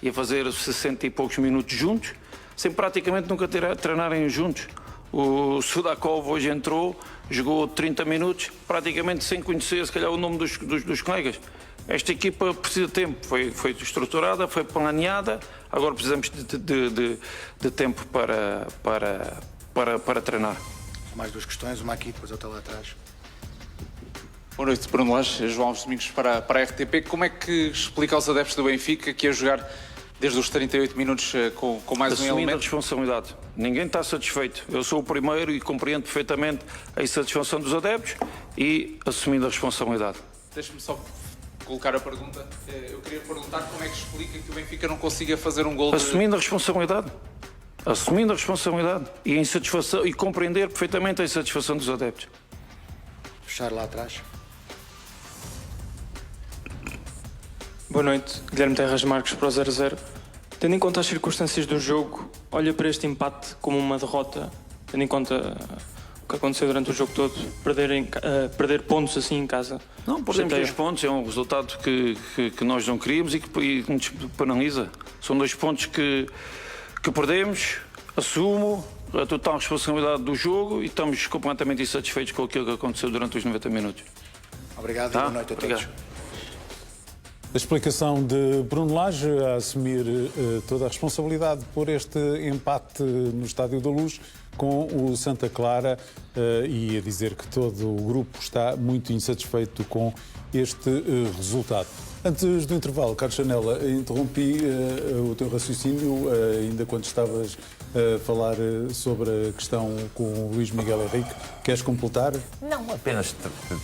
e a fazer 60 e poucos minutos juntos, sem praticamente nunca treinarem juntos. O Sudakov hoje entrou, jogou 30 minutos, praticamente sem conhecer, se calhar, o nome dos colegas. Esta equipa precisa de tempo, foi estruturada, foi planeada, agora precisamos de tempo para treinar. Mais 2 questões, uma aqui, depois outra lá atrás. Boa noite, Bruno Lage, João Alves Domingos para a RTP. Como é que explica aos adeptos do Benfica que ia jogar desde os 38 minutos com mais um elemento? Assumindo a responsabilidade. Ninguém está satisfeito. Eu sou o primeiro e compreendo perfeitamente a insatisfação dos adeptos e assumindo a responsabilidade. Deixe-me só colocar a pergunta. Eu queria perguntar como é que explica que o Benfica não consiga fazer um gol Assumindo a responsabilidade. Assumindo a responsabilidade e a insatisfação, e compreender perfeitamente a insatisfação dos adeptos. Fechar lá atrás. Boa noite, Guilherme Terras Marques para o 0-0. Tendo em conta as circunstâncias do jogo, olha para este empate como uma derrota, tendo em conta o que aconteceu durante o jogo todo, perder pontos assim em casa. Não, perdemos 2 pontos, é um resultado que nós não queríamos e que nos penaliza. São 2 pontos que perdemos, assumo a total responsabilidade do jogo e estamos completamente insatisfeitos com aquilo que aconteceu durante os 90 minutos. Obrigado e boa noite a todos. A explicação de Bruno Lage a assumir toda a responsabilidade por este empate no Estádio da Luz com o Santa Clara e a dizer que todo o grupo está muito insatisfeito com este resultado. Antes do intervalo, Carlos Chanella, interrompi o teu raciocínio ainda quando estavas a falar sobre a questão com o Luís Miguel Henrique. Queres completar? Não, apenas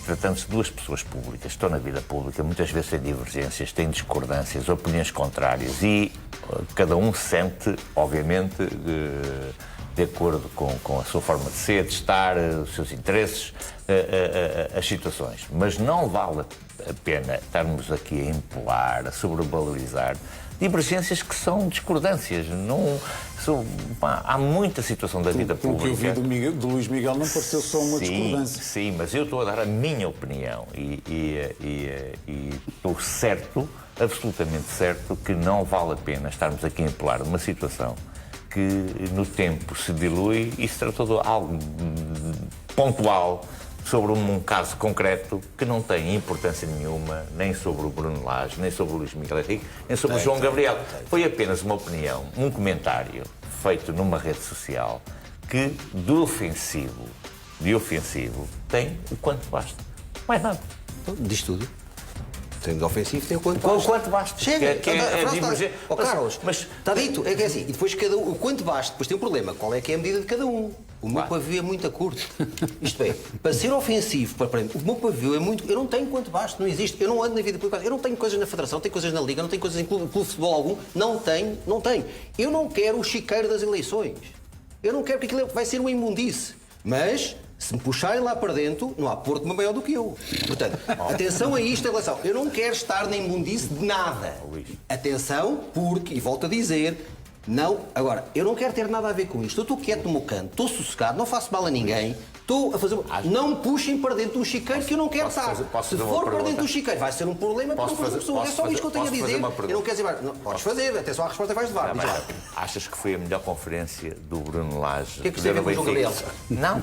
tratando-se de 2 pessoas públicas. Estão na vida pública, muitas vezes têm divergências, têm discordâncias, opiniões contrárias e cada um se sente, obviamente, de acordo com a sua forma de ser, de estar, os seus interesses, as situações. Mas não vale a pena estarmos aqui a empolar, a sobrevalorizar divergências que são discordâncias. Há muita situação da vida pública. O que eu vi do Luís Miguel não pareceu só uma discordância. Sim, mas eu estou a dar a minha opinião e estou certo, absolutamente certo, que não vale a pena estarmos aqui a empolar uma situação que no tempo se dilui e se tratou de algo pontual sobre um caso concreto que não tem importância nenhuma, nem sobre o Bruno Lage, nem sobre o Luís Miguel Henrique, nem sobre o João Gabriel. Foi apenas uma opinião, um comentário feito numa rede social que de ofensivo tem o quanto basta. Mais nada. Diz tudo. Tem de ofensivo, tem o quanto basta. O quanto basta. Chega. Divergente. Carlos, mas está dito. É que é assim. E depois cada um, o quanto basta, depois tem um problema. Qual é que é a medida de cada um? O meu pavio é muito curto. Isto é, para ser ofensivo, o meu pavio é muito... Eu não tenho quanto basta, não existe. Eu não ando na vida pública. Eu não tenho coisas na Federação, tenho coisas na Liga, não tenho coisas em clube de futebol algum. Não tenho. Eu não quero o chiqueiro das eleições. Eu não quero, porque aquilo vai ser uma imundice. Mas... se me puxarem lá para dentro, não há porco maior do que eu. Portanto, atenção a isto em relação. Eu não quero estar na imundice de nada. Atenção, porque, e volto a dizer, não. Agora, eu não quero ter nada a ver com isto. Eu estou quieto no meu canto, estou sossegado, não faço mal a ninguém. Estou a fazer. Não me puxem para dentro de um chiqueiro que eu não quero estar. Se for para dentro de um chiqueiro, vai ser um problema para outras pessoas. É só isto que eu tenho a dizer. Eu não quero dizer mais. Podes fazer, atenção à resposta que vais levar. Achas que foi a melhor conferência do Bruno Lage? O que é que você vê com o João Gabriel? Não.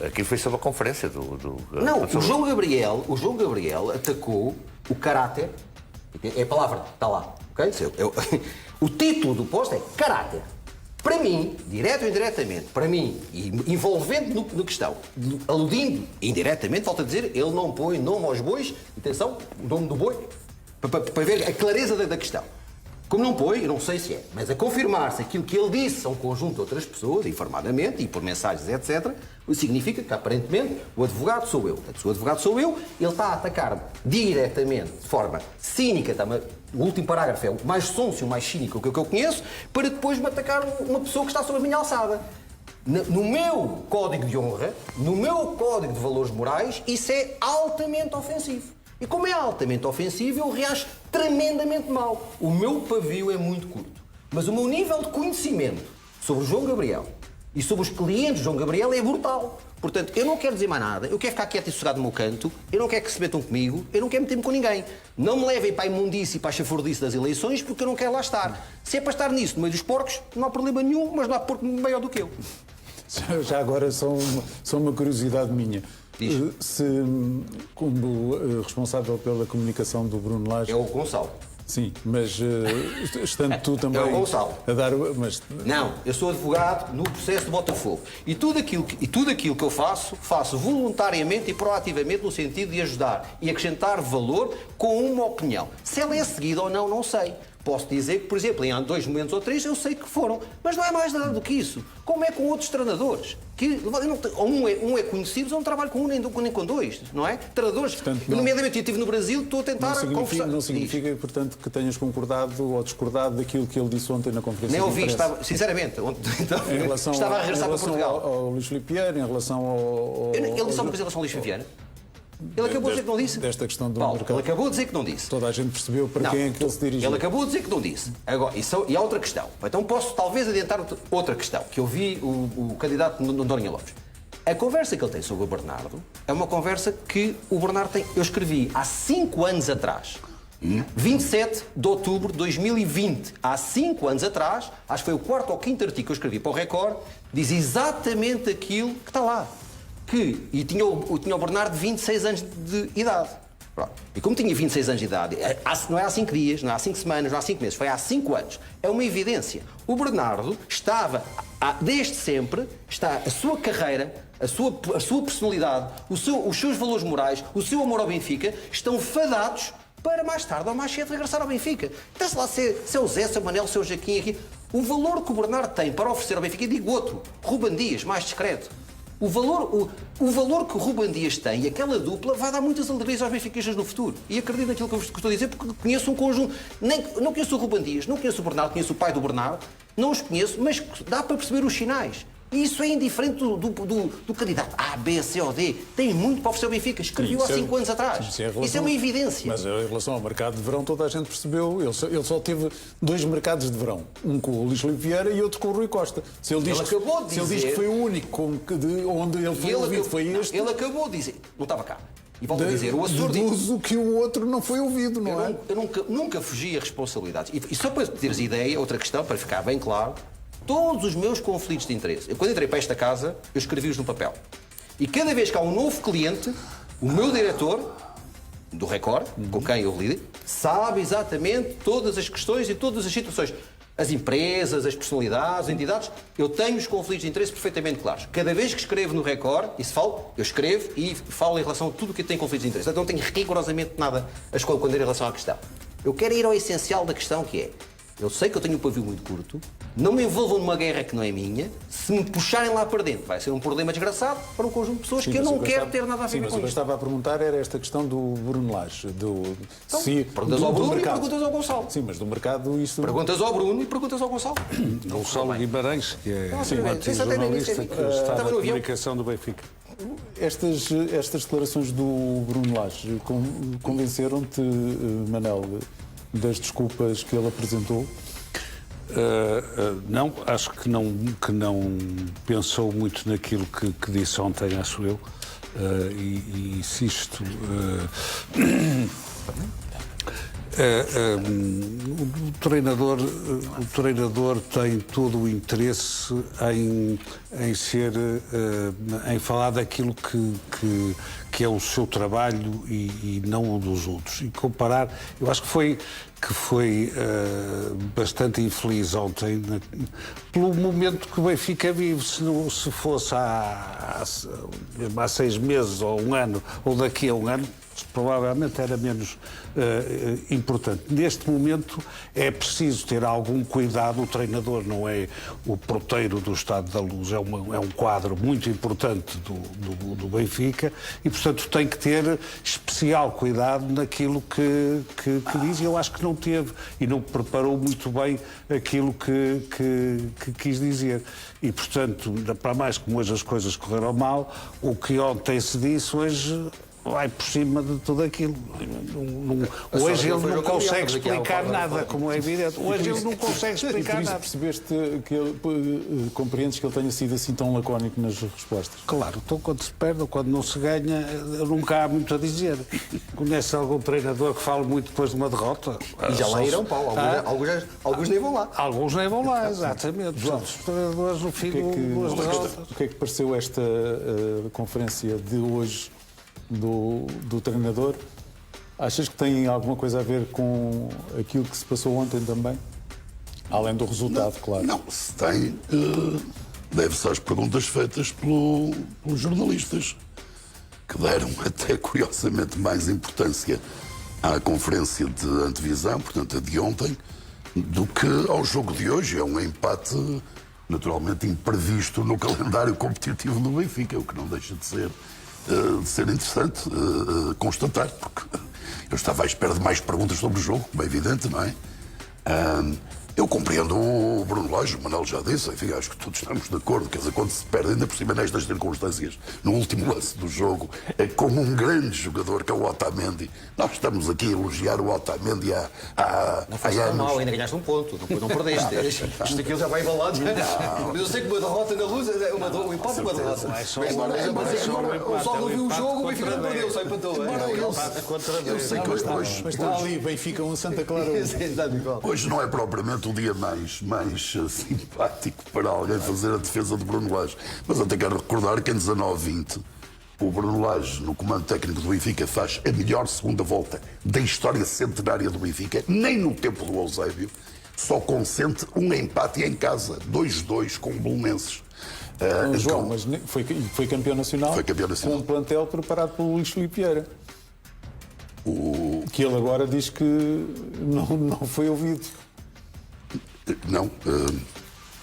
Aquilo foi sobre a conferência do... Não, o João Gabriel atacou o caráter. É a palavra, está lá. Okay? O título do post é caráter. Para mim, direto ou indiretamente, para mim, envolvendo no questão, aludindo indiretamente, volto a dizer, ele não põe nome aos bois, atenção, o nome do boi, para ver a clareza da questão. Como não põe, eu não sei se é, mas a confirmar-se aquilo que ele disse a um conjunto de outras pessoas, informadamente e por mensagens, etc., significa que, aparentemente, o advogado sou eu. Portanto, se o advogado sou eu, ele está a atacar-me diretamente, de forma cínica, o último parágrafo é o mais sonso e o mais cínico que eu conheço, para depois me atacar uma pessoa que está sob a minha alçada. No meu código de honra, no meu código de valores morais, isso é altamente ofensivo. E como é altamente ofensivo, eu reajo tremendamente mal. O meu pavio é muito curto. Mas o meu nível de conhecimento sobre o João Gabriel e sobre os clientes de João Gabriel é brutal. Portanto, eu não quero dizer mais nada, eu quero ficar quieto e sossegado no meu canto, eu não quero que se metam comigo, eu não quero meter-me com ninguém. Não me levem para a imundice e para a chafurdice das eleições, porque eu não quero lá estar. Se é para estar nisso, no meio dos porcos, não há problema nenhum, mas não há porco maior do que eu. Já agora, só uma curiosidade minha. Se, como responsável pela comunicação do Bruno Lage... É o Gonçalo. Sim, mas estando tu também é o Gonçalo. A dar... Mas... Não, eu sou advogado no processo de Botafogo. E tudo aquilo que eu faço voluntariamente e proativamente no sentido de ajudar e acrescentar valor com uma opinião. Se ela é seguida ou não, não sei. Posso dizer que, por exemplo, em 2 momentos ou 3 eu sei que foram, mas não é mais nada do que isso. Como é com outros treinadores? Que um é conhecido, eu não trabalho com um nem com 2, não é? Treinadores, portanto, nomeadamente eu estive no Brasil, estou a tentar conversar. Não significa, portanto, que tenhas concordado ou discordado daquilo que ele disse ontem na conferência de imprensa. Nem ouvi, sinceramente, estava a regressar para Portugal. Ao Luís Filipe Vieira, em relação ao... Ele disse alguma coisa em relação ao Luís Filipe Vieira? Ele acabou de dizer que não disse. Desta questão do Paulo, mercado. ele acabou de dizer que não disse. Toda a gente percebeu para quem é que ele se dirigiu. Ele acabou de dizer que não disse. Agora, e há outra questão. Então posso talvez adiantar outra questão, que eu vi o candidato Noronha Lopes. A conversa que ele tem sobre o Bernardo é uma conversa que o Bernardo tem... Eu escrevi há 5 anos atrás. 27 de outubro de 2020. Há 5 anos atrás, acho que foi o 4º ou 5º artigo que eu escrevi para o Record, diz exatamente aquilo que está lá. E tinha o Bernardo 26 anos de idade. Pronto. E como tinha 26 anos de idade, não é há 5 dias, não é há 5 semanas, não é há 5 meses, foi há 5 anos. É uma evidência. O Bernardo estava, desde sempre, a sua carreira, a sua personalidade, os seus valores morais, o seu amor ao Benfica, estão fadados para mais tarde ou mais cedo regressar ao Benfica. Então, lá se é o Zé, se é o Manel, se é o Jaquim aqui. O valor que o Bernardo tem para oferecer ao Benfica, digo outro, Ruben Dias, mais discreto. O valor que o Ruben Dias tem e aquela dupla vai dar muitas alegrias aos benfiquistas no futuro. E acredito naquilo que eu estou a dizer porque conheço um conjunto. Não conheço o Ruben Dias, não conheço o Bernardo, conheço o pai do Bernardo, não os conheço, mas dá para perceber os sinais. E isso é indiferente do candidato A, B, C ou D. Tem muito para oferecer ao Benfica. Escreveu há 5 anos atrás. Isso é uma evidência. Mas em relação ao mercado de verão, toda a gente percebeu. Ele só teve 2 mercados de verão. Um com o Luís Filipe Vieira e outro com o Rui Costa. Se ele diz que foi o único onde ele foi ouvido, foi este... Ele acabou de dizer... Não estava cá. E volto a dizer, o Açor deduzo que o outro não foi ouvido, não é? Eu nunca fugi a responsabilidades. E só para teres ideia, outra questão, para ficar bem claro... Todos os meus conflitos de interesse. Eu, quando entrei para esta casa, eu escrevi-os no papel. E cada vez que há um novo cliente, o meu diretor, do Record, com quem eu lido, sabe exatamente todas as questões e todas as situações. As empresas, as personalidades, as entidades, eu tenho os conflitos de interesse perfeitamente claros. Cada vez que escrevo no Record, e se falo, eu escrevo e falo em relação a tudo o que tem conflitos de interesse. Então não tenho rigorosamente nada a esconder em relação à questão. Eu quero ir ao essencial da questão, que é... Eu sei que eu tenho um pavio muito curto, não me envolvam numa guerra que não é minha, se me puxarem lá para dentro vai ser um problema desgraçado para um conjunto de pessoas que eu não quero ter nada a ver com isso. Mas o que eu estava a perguntar era esta questão do Bruno Lage. Perguntas ao Bruno e perguntas ao Gonçalo. Sim, mas do mercado isso... Perguntas ao Bruno e perguntas ao Gonçalo. Gonçalo Guimarães, que é um antigo jornalista que está na comunicação do Benfica. Estas declarações do Bruno Lage convenceram-te, Manel, das desculpas que ele apresentou? Não, acho que não pensou muito naquilo que disse ontem, acho eu, e insisto. O treinador tem todo o interesse em falar daquilo que é o seu trabalho e não o dos outros. E comparar, eu acho que foi bastante infeliz ontem pelo momento que o Benfica vive. Se fosse há 6 meses ou 1 ano ou daqui a 1 ano, provavelmente era menos importante. Neste momento é preciso ter algum cuidado, o treinador não é o porteiro do Estádio da Luz, é um quadro muito importante do Benfica e, portanto, tem que ter especial cuidado naquilo que diz, e eu acho que não teve e não preparou muito bem aquilo que quis dizer. E, portanto, para mais como hoje as coisas correram mal, o que ontem se disse, hoje vai por cima de tudo aquilo. Hoje ele não consegue explicar nada, como é evidente. Hoje ele não consegue explicar nada. Percebeste que compreendes que ele tenha sido assim tão lacónico nas respostas? Claro, então quando se perde ou quando não se ganha, nunca há muito a dizer. Conhece algum treinador que fala muito depois de uma derrota? E já lá irão, Paulo. Alguns nem vão lá. Alguns nem vão lá, exatamente. Os treinadores no fim das derrotas. O que é que pareceu esta conferência de hoje do treinador? Achas que tem alguma coisa a ver com aquilo que se passou ontem também? Além do resultado, claro. Não, se tem, deve-se às perguntas feitas pelos jornalistas, que deram até curiosamente mais importância à conferência de antevisão, portanto a de ontem, do que ao jogo de hoje. É um empate naturalmente imprevisto no calendário competitivo do Benfica, o que não deixa de ser interessante constatar, porque eu estava à espera de mais perguntas sobre o jogo, como é evidente, não é? Eu compreendo o Bruno Lage, o Manuel já disse, enfim, acho que todos estamos de acordo, quer dizer, quando se perde, ainda por cima nestas circunstâncias, no último lance do jogo, com um grande jogador que é o Otamendi. Nós estamos aqui a elogiar o Otamendi há não foi anos. mal, ainda ganhaste um ponto, não perdeste. Isto aqui já vai embalado. Mas eu sei que uma derrota na Luz é um empate e uma derrota. Eu só não vi o jogo, o Benfica não perdeu, só empatou. Eu sei que hoje... Mas está ali, Benfica, um Santa Clara. Hoje não é propriamente o dia mais simpático para alguém fazer a defesa de Bruno Lage. Mas até quero recordar que em 19-20 o Bruno Lage, no comando técnico do Benfica, faz a melhor segunda volta da história centenária do Benfica, nem no tempo do Eusébio, só consente um empate em casa, 2-2 com o Belenenses. João, mas foi campeão nacional, com um plantel preparado pelo Luís Filipe Vieira. Que ele agora diz que não foi ouvido. Não,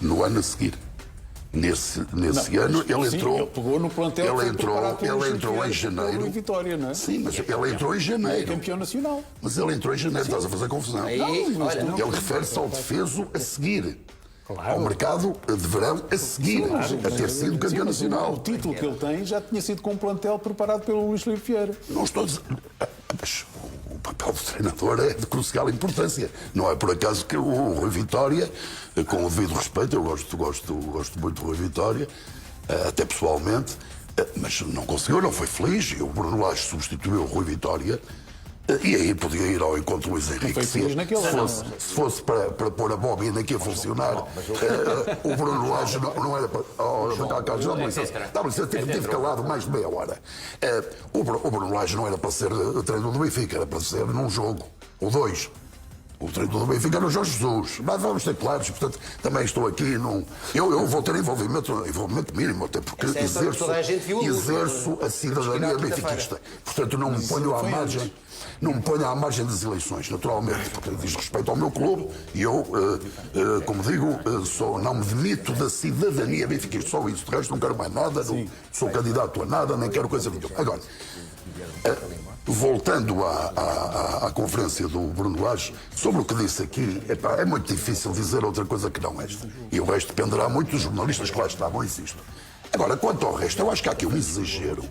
no ano a seguir. Nesse ano ele entrou. Ele pegou no plantel. Ele entrou em janeiro. Vitória, não é? Sim, mas ele entrou em janeiro. É campeão nacional. Mas ele entrou em janeiro, estás a fazer confusão. Ele refere-se ao defeso a seguir. Claro. Ao mercado de verão a seguir, a ter sido campeão nacional. O título que ele tem já tinha sido com um plantel preparado pelo Luís Filipe Vieira. Não estou a dizer. Mas o papel do treinador é de crucial importância. Não é por acaso que o Rui Vitória, com o devido respeito, eu gosto muito do Rui Vitória, até pessoalmente, mas não conseguiu, não foi feliz, e o Bruno Lage substituiu o Rui Vitória. E aí podia ir ao encontro do Luís Henrique. Se fosse para pôr a bobina aqui a funcionar, o Bruno Lage não era para. Tive calado mais de meia hora. O Bruno Lage não era para ser treinador do Benfica, era para ser num jogo, ou dois. O treinador do Benfica era o Jorge Jesus. Mas vamos ter claros, portanto, também estou aqui num. Eu vou ter envolvimento mínimo, até porque exerço a cidadania benfiquista. Portanto, não me ponho à margem. Não me ponho à margem das eleições, naturalmente, porque diz respeito ao meu clube e eu, como digo, não me demito da cidadania benfiquista. Só isso, de resto não quero mais nada, não sou candidato a nada, nem quero coisa nenhuma. Agora, voltando à conferência do Bruno Lage, sobre o que disse aqui, é muito difícil dizer outra coisa que não esta. E o resto dependerá muito dos jornalistas que lá estavam, insisto. Agora, quanto ao resto, eu acho que há aqui um exagero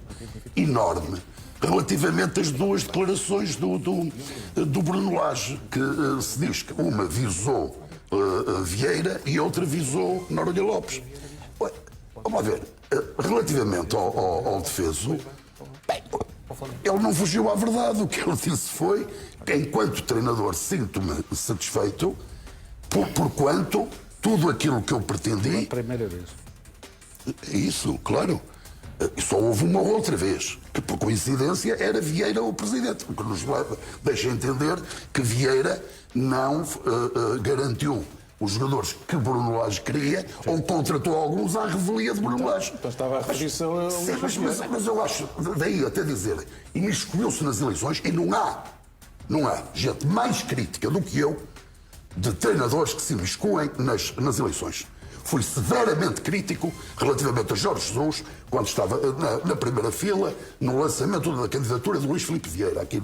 enorme relativamente às duas declarações do Bruno Lage, que se diz que uma visou Vieira e outra visou Noronha Lopes. Vamos ver, relativamente ao defeso, ele não fugiu à verdade. O que ele disse foi que, enquanto treinador, sinto-me satisfeito, porquanto tudo aquilo que eu pretendi... É a primeira vez. Isso, claro. E só houve uma outra vez, que por coincidência era Vieira o presidente, o que nos deixa entender que Vieira não garantiu os jogadores que Bruno Lage queria, ou contratou alguns à revelia de Bruno Lage. Então estava a referir-se ao mas eu acho, daí até dizer, imiscuiu-se nas eleições e não há gente mais crítica do que eu de treinadores que se imiscuem nas eleições. Fui severamente crítico relativamente a Jorge Jesus, quando estava na primeira fila, no lançamento da candidatura de Luís Filipe Vieira, aqui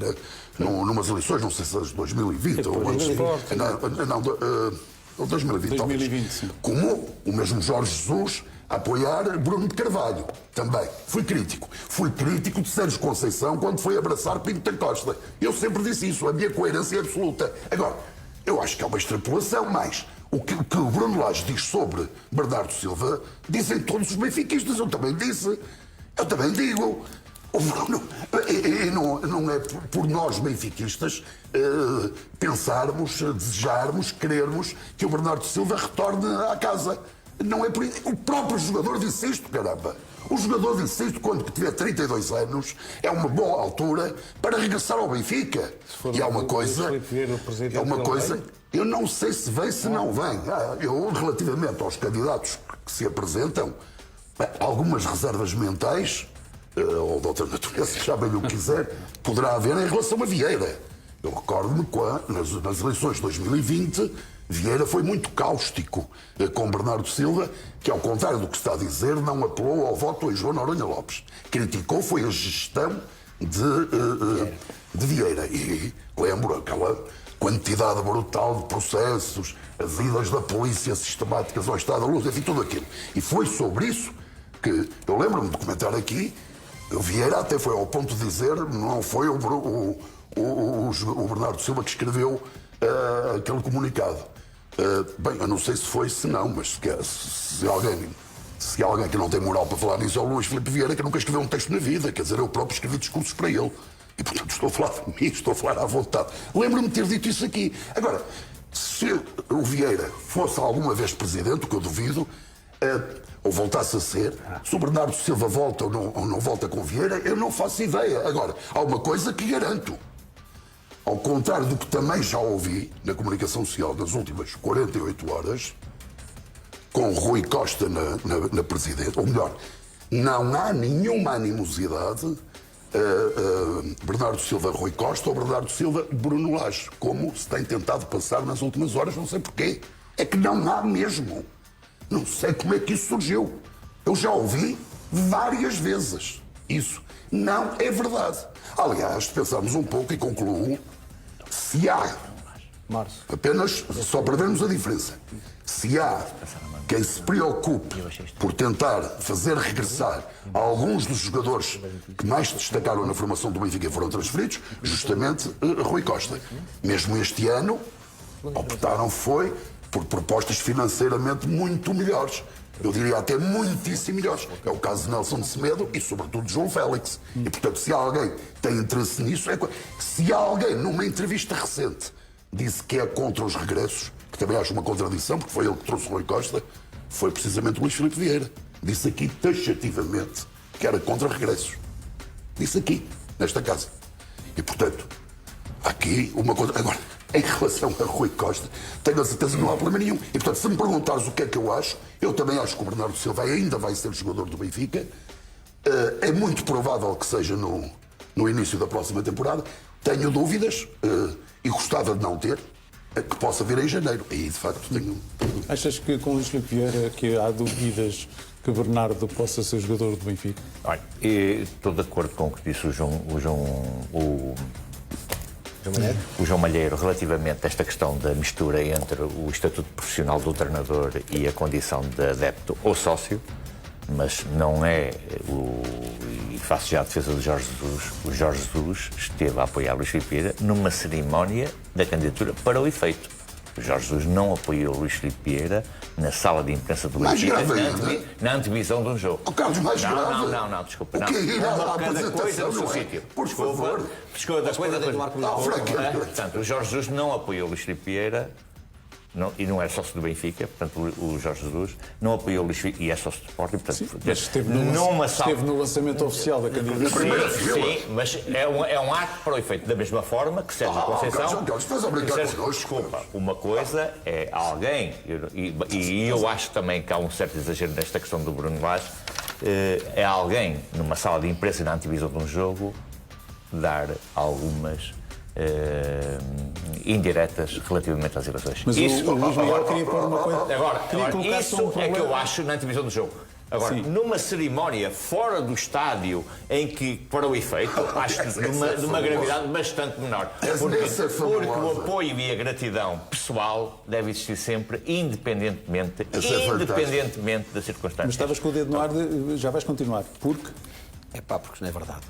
numas eleições, não sei se de 2020 ou antes. Não, 2020. 2020, sim. Como o mesmo Jorge Jesus a apoiar Bruno de Carvalho, também. Fui crítico. Fui crítico de Sérgio Conceição quando foi abraçar Pinto da Costa. Eu sempre disse isso, a minha coerência é absoluta. Agora, eu acho que é uma extrapolação, mas o que o Bruno Lage diz sobre Bernardo Silva, dizem todos os benfiquistas. Eu também disse, eu também digo. O Bruno, e não é por nós benfiquistas pensarmos, desejarmos, querermos que o Bernardo Silva retorne à casa. Não é por isso. O próprio jogador disse isto, caramba. O jogador disse isto quando tiver 32 anos, é uma boa altura para regressar ao Benfica. E há uma coisa, eu não sei se vem, se não vem. Eu, relativamente aos candidatos que se apresentam, algumas reservas mentais, ou de outra natureza, já bem o quiser, poderá haver em relação a Vieira. Eu recordo-me que nas eleições de 2020, Vieira foi muito cáustico com Bernardo Silva, que, ao contrário do que está a dizer, não apelou ao voto em João Noronha Lopes. Criticou foi a gestão de Vieira. E lembro aquela quantidade brutal de processos, as idas da polícia sistemáticas ao Estado da Luz, enfim, tudo aquilo. E foi sobre isso que eu lembro-me de comentar aqui. O Vieira até foi ao ponto de dizer, não foi o Bernardo Silva que escreveu aquele comunicado. Bem, eu não sei se foi, se não, mas se alguém que não tem moral para falar nisso é o Luís Filipe Vieira, que nunca escreveu um texto na vida. Quer dizer, eu próprio escrevi discursos para ele. E, portanto, estou a falar de mim, estou a falar à vontade. Lembro-me de ter dito isso aqui. Agora, se o Vieira fosse alguma vez presidente, o que eu duvido, ou voltasse a ser, se o Bernardo Silva volta ou não volta com Vieira, eu não faço ideia. Agora, há uma coisa que garanto. Ao contrário do que também já ouvi na comunicação social nas últimas 48 horas, com Rui Costa na presidência, ou melhor, não há nenhuma animosidade Bernardo Silva Rui Costa ou Bernardo Silva Bruno Lage, como se tem tentado passar nas últimas horas, não sei porquê. É que não há mesmo. Não sei como é que isso surgiu. Eu já ouvi várias vezes isso. Não é verdade. Aliás, se pensarmos um pouco e concluo, se há, apenas só para vermos a diferença, se há quem se preocupe por tentar fazer regressar alguns dos jogadores que mais se destacaram na formação do Benfica e foram transferidos, justamente Rui Costa. Mesmo este ano, optaram por propostas financeiramente muito melhores. Eu diria até muitíssimo melhores. É o caso de Nelson de Semedo e, sobretudo, de João Félix. E, portanto, se alguém tem interesse nisso, se alguém, numa entrevista recente, disse que é contra os regressos, que também acho uma contradição, porque foi ele que trouxe Rui Costa, foi precisamente Luís Filipe Vieira. Disse aqui, taxativamente, que era contra regressos. Disse aqui, nesta casa. E, portanto, há aqui uma coisa... Agora, em relação a Rui Costa, tenho a certeza que não há problema nenhum. E, portanto, se me perguntares o que é que eu acho, eu também acho que o Bernardo Silva ainda vai ser jogador do Benfica. É muito provável que seja no início da próxima temporada. Tenho dúvidas e gostava de não ter, que possa vir em janeiro. E, de facto, tenho... Achas que com o Luís Filipe Vieira que há dúvidas que Bernardo possa ser jogador do Benfica? Olha, estou de acordo com o que disse o João Malheiro relativamente a esta questão da mistura entre o estatuto profissional do treinador e a condição de adepto ou sócio, mas não é e faço já a defesa de Jorge Jesus. O Jorge Jesus esteve a apoiar Luís Filipe Vieira numa cerimónia da candidatura para o efeito. O Jorge Jesus não apoiou Luís Filipe Vieira na sala de imprensa do Benfica, na antevisão de um jogo. O Carlos, mais grave. Não, desculpa. O que é ir à cada coisa no seu sítio. Por favor. Portanto, o Jorge Jesus não apoiou Luís Filipe Vieira e não é sócio do Benfica, portanto o Jorge Jesus não apoiou o Luís Figo e é sócio do Sporting, portanto, mas esteve no lançamento oficial da candidatura. Sim, mas é um ato para o efeito, da mesma forma que Sérgio Conceição... Desculpa, uma coisa é alguém, e eu acho também que há um certo exagero nesta questão do Bruno Lage, é alguém numa sala de imprensa na antevisão de um jogo dar algumas indiretas relativamente às eleições. Mas o Luís Miguel queria pôr uma coisa... Agora isso é que eu acho na antevisão do jogo. Agora, numa cerimónia fora do estádio, em que, para o efeito, acho que de uma gravidade bastante menor. Porque o apoio e a gratidão pessoal deve existir sempre, independentemente das circunstâncias. Mas estavas com o dedo no ar, já vais continuar. Porque? Porque não é verdade.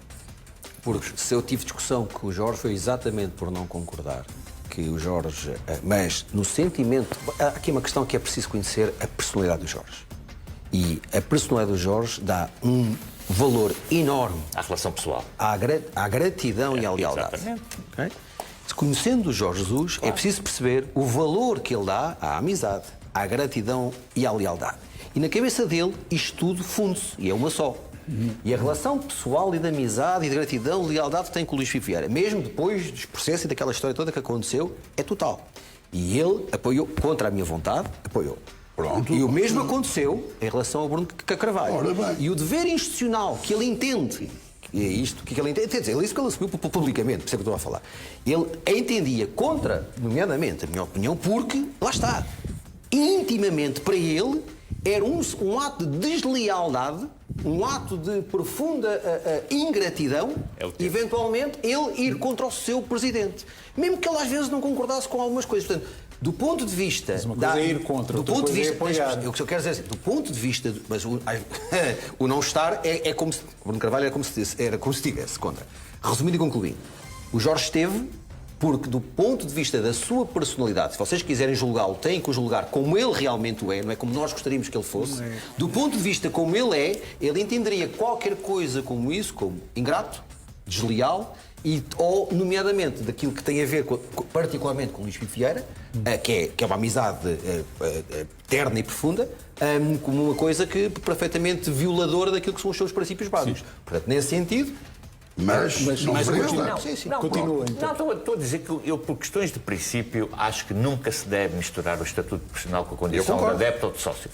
Porque se eu tive discussão com o Jorge foi exatamente por não concordar que o Jorge... Mas no sentimento... Há aqui uma questão que é preciso conhecer a personalidade do Jorge. E a personalidade do Jorge dá um valor enorme à relação pessoal, à gratidão e à lealdade. Exatamente. Okay? Conhecendo o Jorge Jesus, é preciso perceber o valor que ele dá à amizade, à gratidão e à lealdade. E na cabeça dele, isto tudo funde-se, e é uma só. E a relação pessoal e de amizade e de gratidão e lealdade que tem com o Luís Figo Vieira, mesmo depois dos processos e daquela história toda que aconteceu, é total. E ele apoiou, contra a minha vontade, apoiou. Pronto. E o mesmo aconteceu em relação ao Bruno Carvalho. E o dever institucional que ele entende, que é isto, que ele entende, quer dizer, isso que ele assumiu publicamente, por isso é que eu estou a falar. Ele entendia contra, nomeadamente, a minha opinião, porque, lá está, intimamente para ele, era um ato de deslealdade, um ato de profunda ingratidão, eventualmente, ele ir contra o seu presidente. Mesmo que ele às vezes não concordasse com algumas coisas. Portanto, do ponto de vista... Mas uma coisa é ir contra, outra coisa é apoiar. O que eu quero dizer é assim, do ponto de vista... Mas o não estar é como se... O Bruno Carvalho era como se estivesse contra. Resumindo e concluindo, o Jorge esteve porque, do ponto de vista da sua personalidade, se vocês quiserem julgá-lo, têm que o julgar como ele realmente é, não é como nós gostaríamos que ele fosse. Do ponto de vista como ele é, ele entenderia qualquer coisa como isso, como ingrato, desleal, ou, nomeadamente, daquilo que tem a ver particularmente com o Luís Figo Vieira, que é uma amizade terna e profunda, como uma coisa que perfeitamente violadora daquilo que são os seus princípios básicos. Portanto, nesse sentido... Mas continua. Não, estou a dizer que eu, por questões de princípio, acho que nunca se deve misturar o estatuto profissional com a condição de adepto ou de sócio.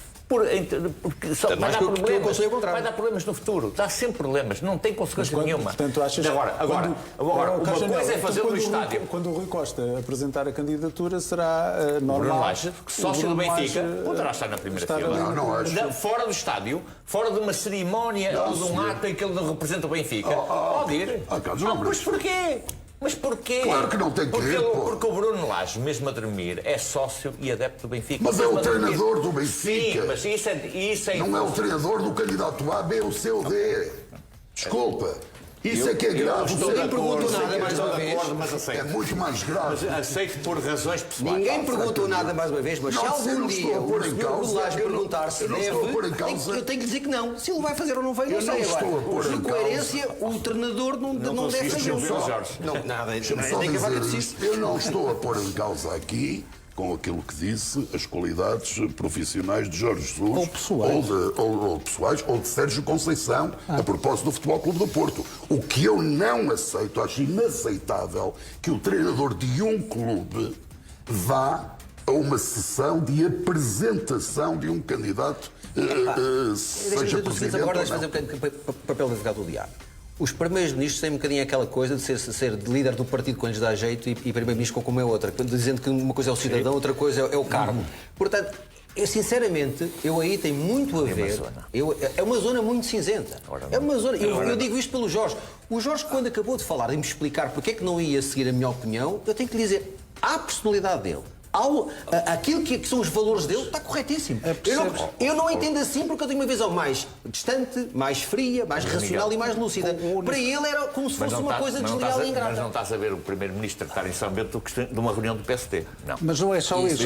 Porque só vai dar problemas no futuro. Dá sempre problemas, não tem consequência nenhuma. Portanto, achas agora uma coisa é fazer no estádio. Quando o Rui Costa apresentar a candidatura, será normal. Sócio do Benfica, poderá estar na primeira fila. Não acho. Fora do estádio, fora de uma cerimónia ou de um ato em que ele não representa o Benfica, pode ir. Mas porquê? Mas porquê? Claro que não tem que ir, porque o Bruno Lage, mesmo a dormir, é sócio e adepto do Benfica. Mas é o treinador do Benfica. Sim, mas isso é... Não é o treinador do candidato A, B ou C ou D. Desculpa. Isso é que é grave. Ninguém perguntou nada mais uma vez. É muito mais grave. Mas aceito por razões pessoais. Ninguém perguntou nada mais uma vez, mas se algum dia o Sr. Bruno Lage perguntar se deve, eu tenho que dizer que não. Se ele vai fazer ou não vai, não sei agora. Por coerência, o treinador não deve fazer. Não, nada. Eu não estou a pôr em causa aqui, com aquilo que disse, as qualidades profissionais de Jorge Jesus ou pessoais, ou pessoais, ou de Sérgio Conceição, a propósito do Futebol Clube do Porto. O que eu não aceito, acho inaceitável que o treinador de um clube vá a uma sessão de apresentação de um candidato, seja presidente agora ou deixa fazer um papel de advogado do diabo. Os primeiros-ministros têm um bocadinho aquela coisa de ser líder do partido quando lhes dá jeito e primeiro-ministro como é outra, dizendo que uma coisa é o cidadão, outra coisa é o cargo. Portanto, sinceramente, eu aí tenho muito a ver. É uma zona muito cinzenta. É uma zona. Eu digo isto pelo Jorge. O Jorge, quando acabou de falar e me explicar porque é que não ia seguir a minha opinião, eu tenho que lhe dizer, à personalidade dele, aquilo que são os valores dele, está corretíssimo. Eu não entendo assim porque eu tenho uma visão mais distante, mais fria, mais racional e mais lúcida. Para ele era como se fosse uma coisa desleal e ingrata. Mas não estás a ver o primeiro-ministro estar em São Bento de uma reunião do PSD. Não. Mas não é só isso.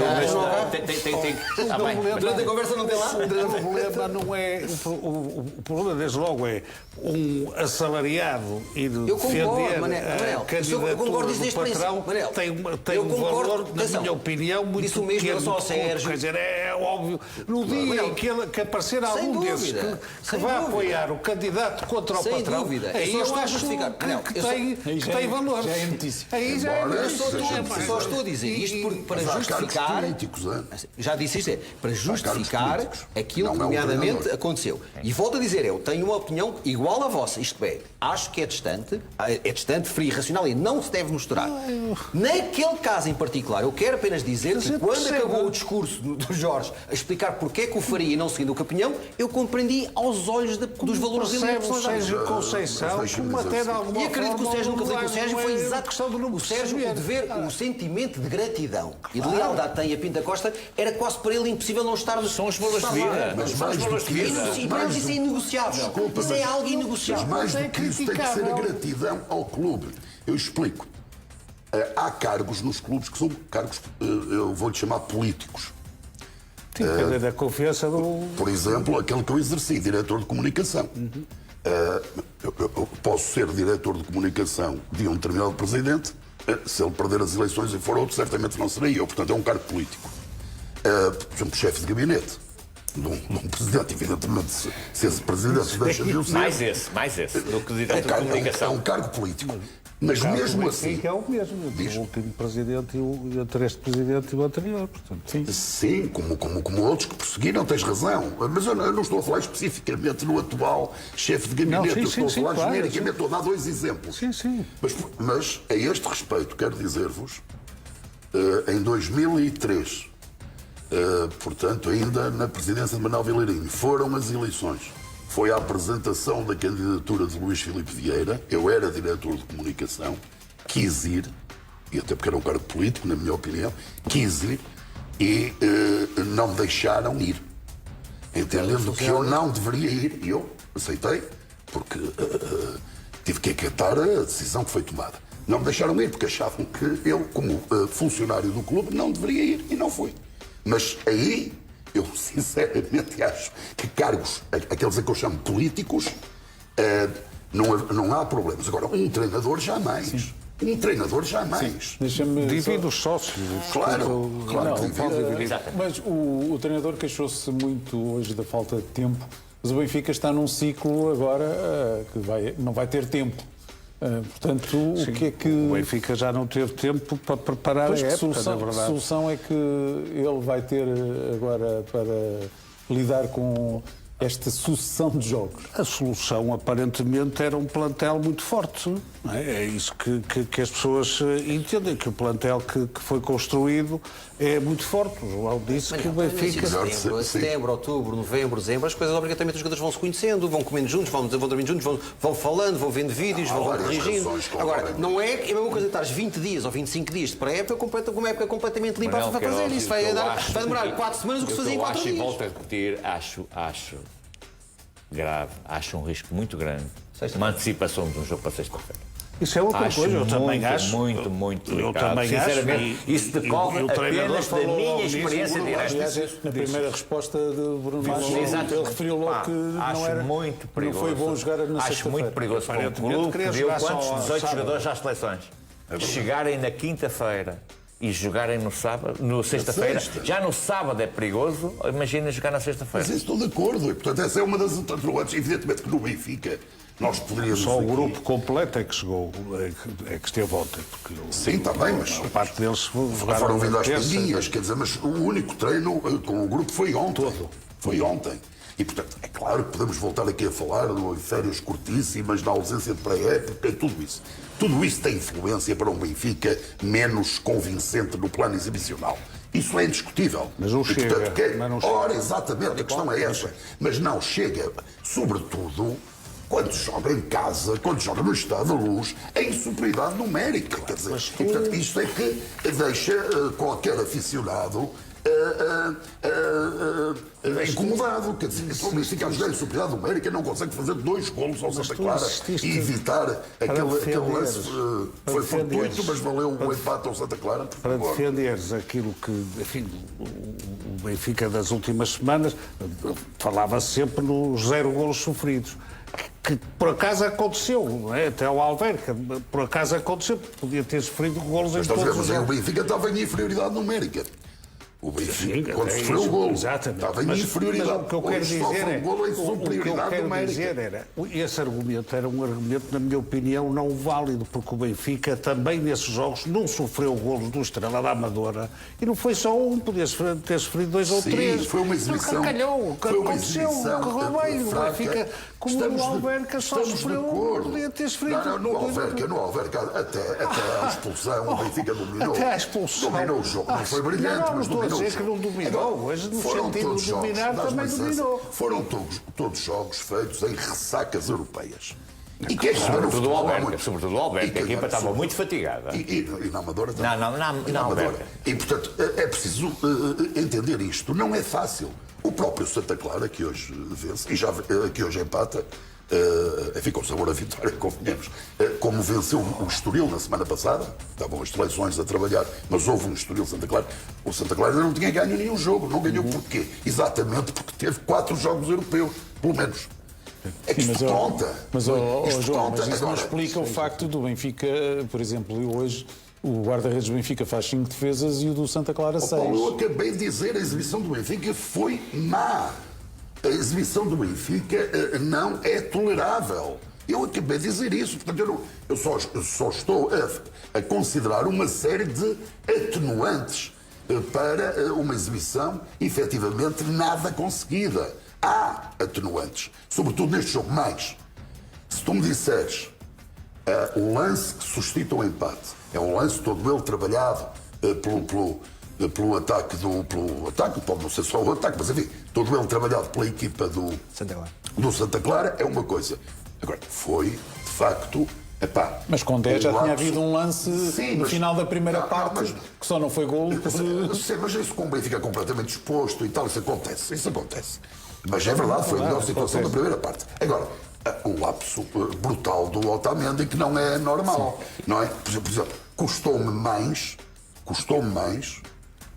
Durante a conversa não tem lá? O problema não é... O problema, desde logo, é um assalariado ir defender a candidatura do patrão tem um valor, na minha opinião, opinião muito disse o mesmo pequeno, só ao Sérgio. Quer dizer, é óbvio. No dia em que aparecer algum desses que vai apoiar o candidato contra o patrão, aí eu acho que tem valor. Já é notícia. Aí já é notícia. Só estou a dizer isto porque, para justificar. Já disse isto, para justificar aquilo que, nomeadamente, aconteceu. E volto a dizer, eu tenho uma opinião igual à vossa, isto é, acho que é distante, frio, irracional e não se deve misturar. Naquele caso em particular, eu quero apenas dizer que quando acabou o discurso do Jorge a explicar porque é que o faria e não seguindo o Capinhão, eu compreendi aos olhos dos valores dele. O Sérgio Conceição, como até de alguma forma... E acredito que o Sérgio, nunca falei com o Sérgio, foi exato. O Sérgio, o dever, o sentimento de gratidão e de lealdade que tem a Pinta Costa, era quase para ele impossível não estar... São os valores de vida. São os valores de vida. E para eles isso é inegociável. Isso é algo inegociável. Mas mais do que isso tem que ser a gratidão ao clube. Eu explico. Há cargos nos clubes que são cargos, eu vou-lhe chamar políticos. Depende da confiança do... Por exemplo, aquele que eu exerci, diretor de comunicação. Eu posso ser diretor de comunicação de um determinado presidente, se ele perder as eleições e for outro, certamente não serei eu. Portanto, é um cargo político. Por exemplo, chefe de gabinete de um presidente, evidentemente, se esse presidente deixa de o ser... Mais esse, do que diretor de comunicação. É um cargo político. Mas mesmo assim... é o mesmo, o último presidente entre este presidente e o anterior, portanto. Sim, como outros que prosseguiram, tens razão. Mas eu não estou a falar especificamente no atual chefe de gabinete, eu estou a falar genericamente, estou a dar dois exemplos. Sim. Mas a este respeito, quero dizer-vos, em 2003, portanto, ainda na presidência de Manuel Vilarinho, foram as eleições. Foi a apresentação da candidatura de Luís Filipe Vieira, eu era diretor de comunicação, quis ir, e até porque era um cargo político, na minha opinião, quis ir e não me deixaram ir. Entendendo que eu não deveria ir, e eu aceitei, porque tive que acatar a decisão que foi tomada. Não me deixaram ir porque achavam que eu, como funcionário do clube, não deveria ir, e não fui. Mas aí... eu sinceramente acho que cargos, aqueles a que eu chamo políticos, não há problemas. Agora, um treinador jamais. Sim. Um treinador jamais. Divide os sócios. Claro que divide. Mas o treinador queixou-se muito hoje da falta de tempo. Mas o Benfica está num ciclo agora que não vai ter tempo. Portanto, o que é que... O Benfica já não teve tempo para preparar a época, na verdade. Que solução é que ele vai ter agora para lidar com esta sucessão de jogos? A solução, aparentemente, era um plantel muito forte. Não é? É isso que as pessoas entendem, que o plantel que foi construído é muito forte. O João disse que o Benfica... Setembro, outubro, novembro, dezembro, as coisas obrigatoriamente os jogadores vão se conhecendo, vão comendo juntos, vão dormindo juntos, vão falando, vão vendo vídeos, vão corrigindo. Agora, não é a mesma coisa estares 20 dias ou 25 dias de pré-época com uma época completamente limpa para fazer isso. Vai demorar 4 semanas o que se fazia em 4 dias. E volto a repetir, acho grave, acho um risco muito grande. Uma antecipação de um jogo para sexta-feira. Isso é outra coisa, eu também acho. Muito eu delicado. também Sinceramente, acho. Isso decorre apenas da minha experiência direta. Na primeira resposta de Bruno Lage, ele referiu logo que não foi bom jogar na sexta-feira. Acho muito perigoso para o clube que deu quantos 18 jogadores às seleções. Chegarem na quinta-feira e jogarem no sábado, no sexta-feira, já no sábado é perigoso, imagina jogar na sexta-feira. Mas estou de acordo, e portanto essa é uma das atenuantes, evidentemente que no Benfica nós poderíamos... Só o grupo completo é que chegou, é que esteve ontem. Sim, está bem, mas... A parte deles foram vindo às pandinhas, quer dizer, mas o único treino com o grupo foi ontem. Foi ontem. E, portanto, é claro que podemos voltar aqui a falar de férias curtíssimas, da ausência de pré-época, tudo isso. Tudo isso tem influência para um Benfica menos convincente no plano exibicional. Isso é indiscutível. Mas não chega. Portanto, ora, exatamente, a questão é essa. Mas não chega, sobretudo, quando joga em casa, quando joga no Estado da Luz, em superioridade numérica. Quer dizer, e, portanto, isto é que deixa qualquer aficionado incomodado. Quer dizer, o Benfica a jogar em superioridade numérica não consegue fazer 2 golos ao Santa Clara e evitar aquele lance. Foi fortuito, mas valeu o empate ao Santa Clara. Para defenderes aquilo que, enfim, o Benfica das últimas semanas falava sempre nos 0 golos sofridos. Que por acaso aconteceu, não é? Até o Alverca, por acaso aconteceu, podia ter sofrido golos em todos os jogos. O Benfica estava em inferioridade numérica. O Benfica, quando sofreu o golo, estava em inferioridade. Mas o que eu quero dizer era, esse argumento era um argumento, na minha opinião, não válido, porque o Benfica também nesses jogos não sofreu golos do Estrela da Amadora, e não foi só um, podia ter sofrido 2 ou 3. Sim, foi uma exibição. Calhou, aconteceu, correu bem, o Benfica, como o Alverca só sofreu, podia ter sofrido. No Alverca, até a expulsão, o Benfica dominou. Até a expulsão. Dominou o jogo, não foi brilhante, mas dominou. Que não dominou, hoje no sentido de dominar também dominou. Foram todos jogos feitos em ressacas europeias. E quem sobretudo o Alverca, a equipa estava muito fatigada. E na Amadora também. Na Amadora. E, portanto, é preciso entender isto. Não é fácil. O próprio Santa Clara, que hoje vence, e que hoje empata, enfim, com sabor a vitória, convenhamos. Como venceu o Estoril na semana passada, estavam as seleções a trabalhar, mas houve um Estoril Santa Clara. O Santa Clara ainda não tinha ganho nenhum jogo. Não ganhou porquê? Exatamente porque teve 4 jogos europeus, pelo menos. É que isto conta. Mas isso não explica o facto do Benfica, por exemplo, hoje o guarda-redes do Benfica faz 5 defesas e o do Santa Clara 6. Eu acabei de dizer, a exibição do Benfica foi má. A exibição do Benfica não é tolerável. Eu acabei de dizer isso. Portanto, eu só estou a considerar uma série de atenuantes para uma exibição efetivamente nada conseguida. Há atenuantes, sobretudo neste jogo. Mais, se tu me disseres o lance que suscita o empate é um lance todo ele trabalhado pelo ataque pode não ser só o ataque, mas enfim, todo ele trabalhado pela equipa do Santa Clara, é uma coisa. Agora, foi, de facto, mas com 10 já tinha havido um lance no final da primeira parte que só não foi gol. Mas isso com o Benfica completamente exposto e tal, isso acontece. Mas é verdade, foi a melhor situação da primeira parte. Agora, um lapso brutal do Otamendi que não é normal, não é? Por exemplo, custou-me mais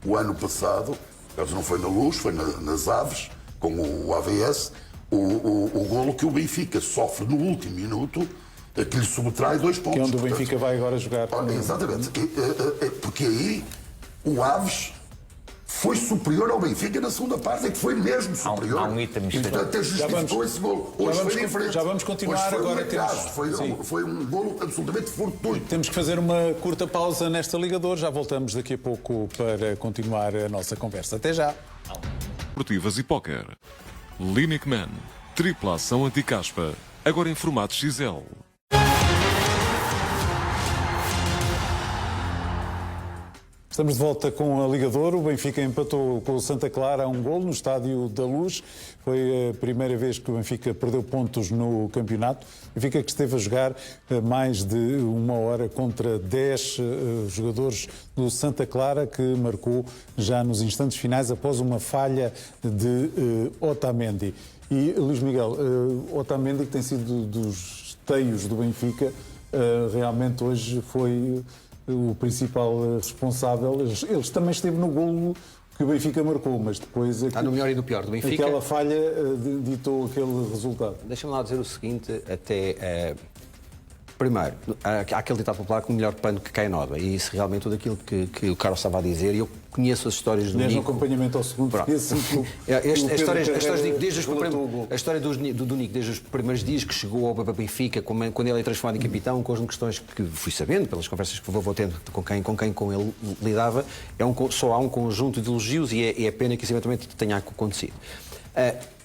o ano passado, caso não foi na Luz, foi nas Aves, com o AVS, o golo que o Benfica sofre no último minuto, que lhe subtrai 2 pontos. Que é onde o Benfica vai agora jogar. Exatamente. Porque aí o Aves foi superior ao Benfica na segunda parte, é que foi mesmo superior. Há um item mistério. Até justificou esse golo. Hoje foi diferente. Já vamos continuar agora. Foi um golo absolutamente fortuito. Temos que fazer uma curta pausa nesta Ligador. Já voltamos daqui a pouco para continuar a nossa conversa. Até já. Esportivas e póquer. Linicman. Tripla ação anti-caspa. Agora em formato XL. Estamos de volta com a Ligador. O Benfica empatou com o Santa Clara a 1 golo no Estádio da Luz. Foi a primeira vez que o Benfica perdeu pontos no campeonato. O Benfica que esteve a jogar mais de 1 hora contra 10 jogadores do Santa Clara, que marcou já nos instantes finais após uma falha de Otamendi. E Luís Miguel, Otamendi, que tem sido dos teios do Benfica, realmente hoje foi o principal responsável. Eles também esteve no golo que o Benfica marcou, mas depois... Está no melhor e no pior do Benfica. Aquela falha ditou aquele resultado. Deixa-me lá dizer o seguinte, primeiro, há aquele ditado popular que o melhor pano que cai nova, e isso realmente tudo aquilo que o Carlos estava a dizer, e eu conheço as histórias do Nico. No acompanhamento ao segundo, a história do Nico, desde os primeiros dias que chegou ao Benfica, quando ele é transformado em capitão, com as questões que fui sabendo, pelas conversas que vou tendo com quem ele lidava, só há um conjunto de elogios e é pena que isso eventualmente tenha acontecido.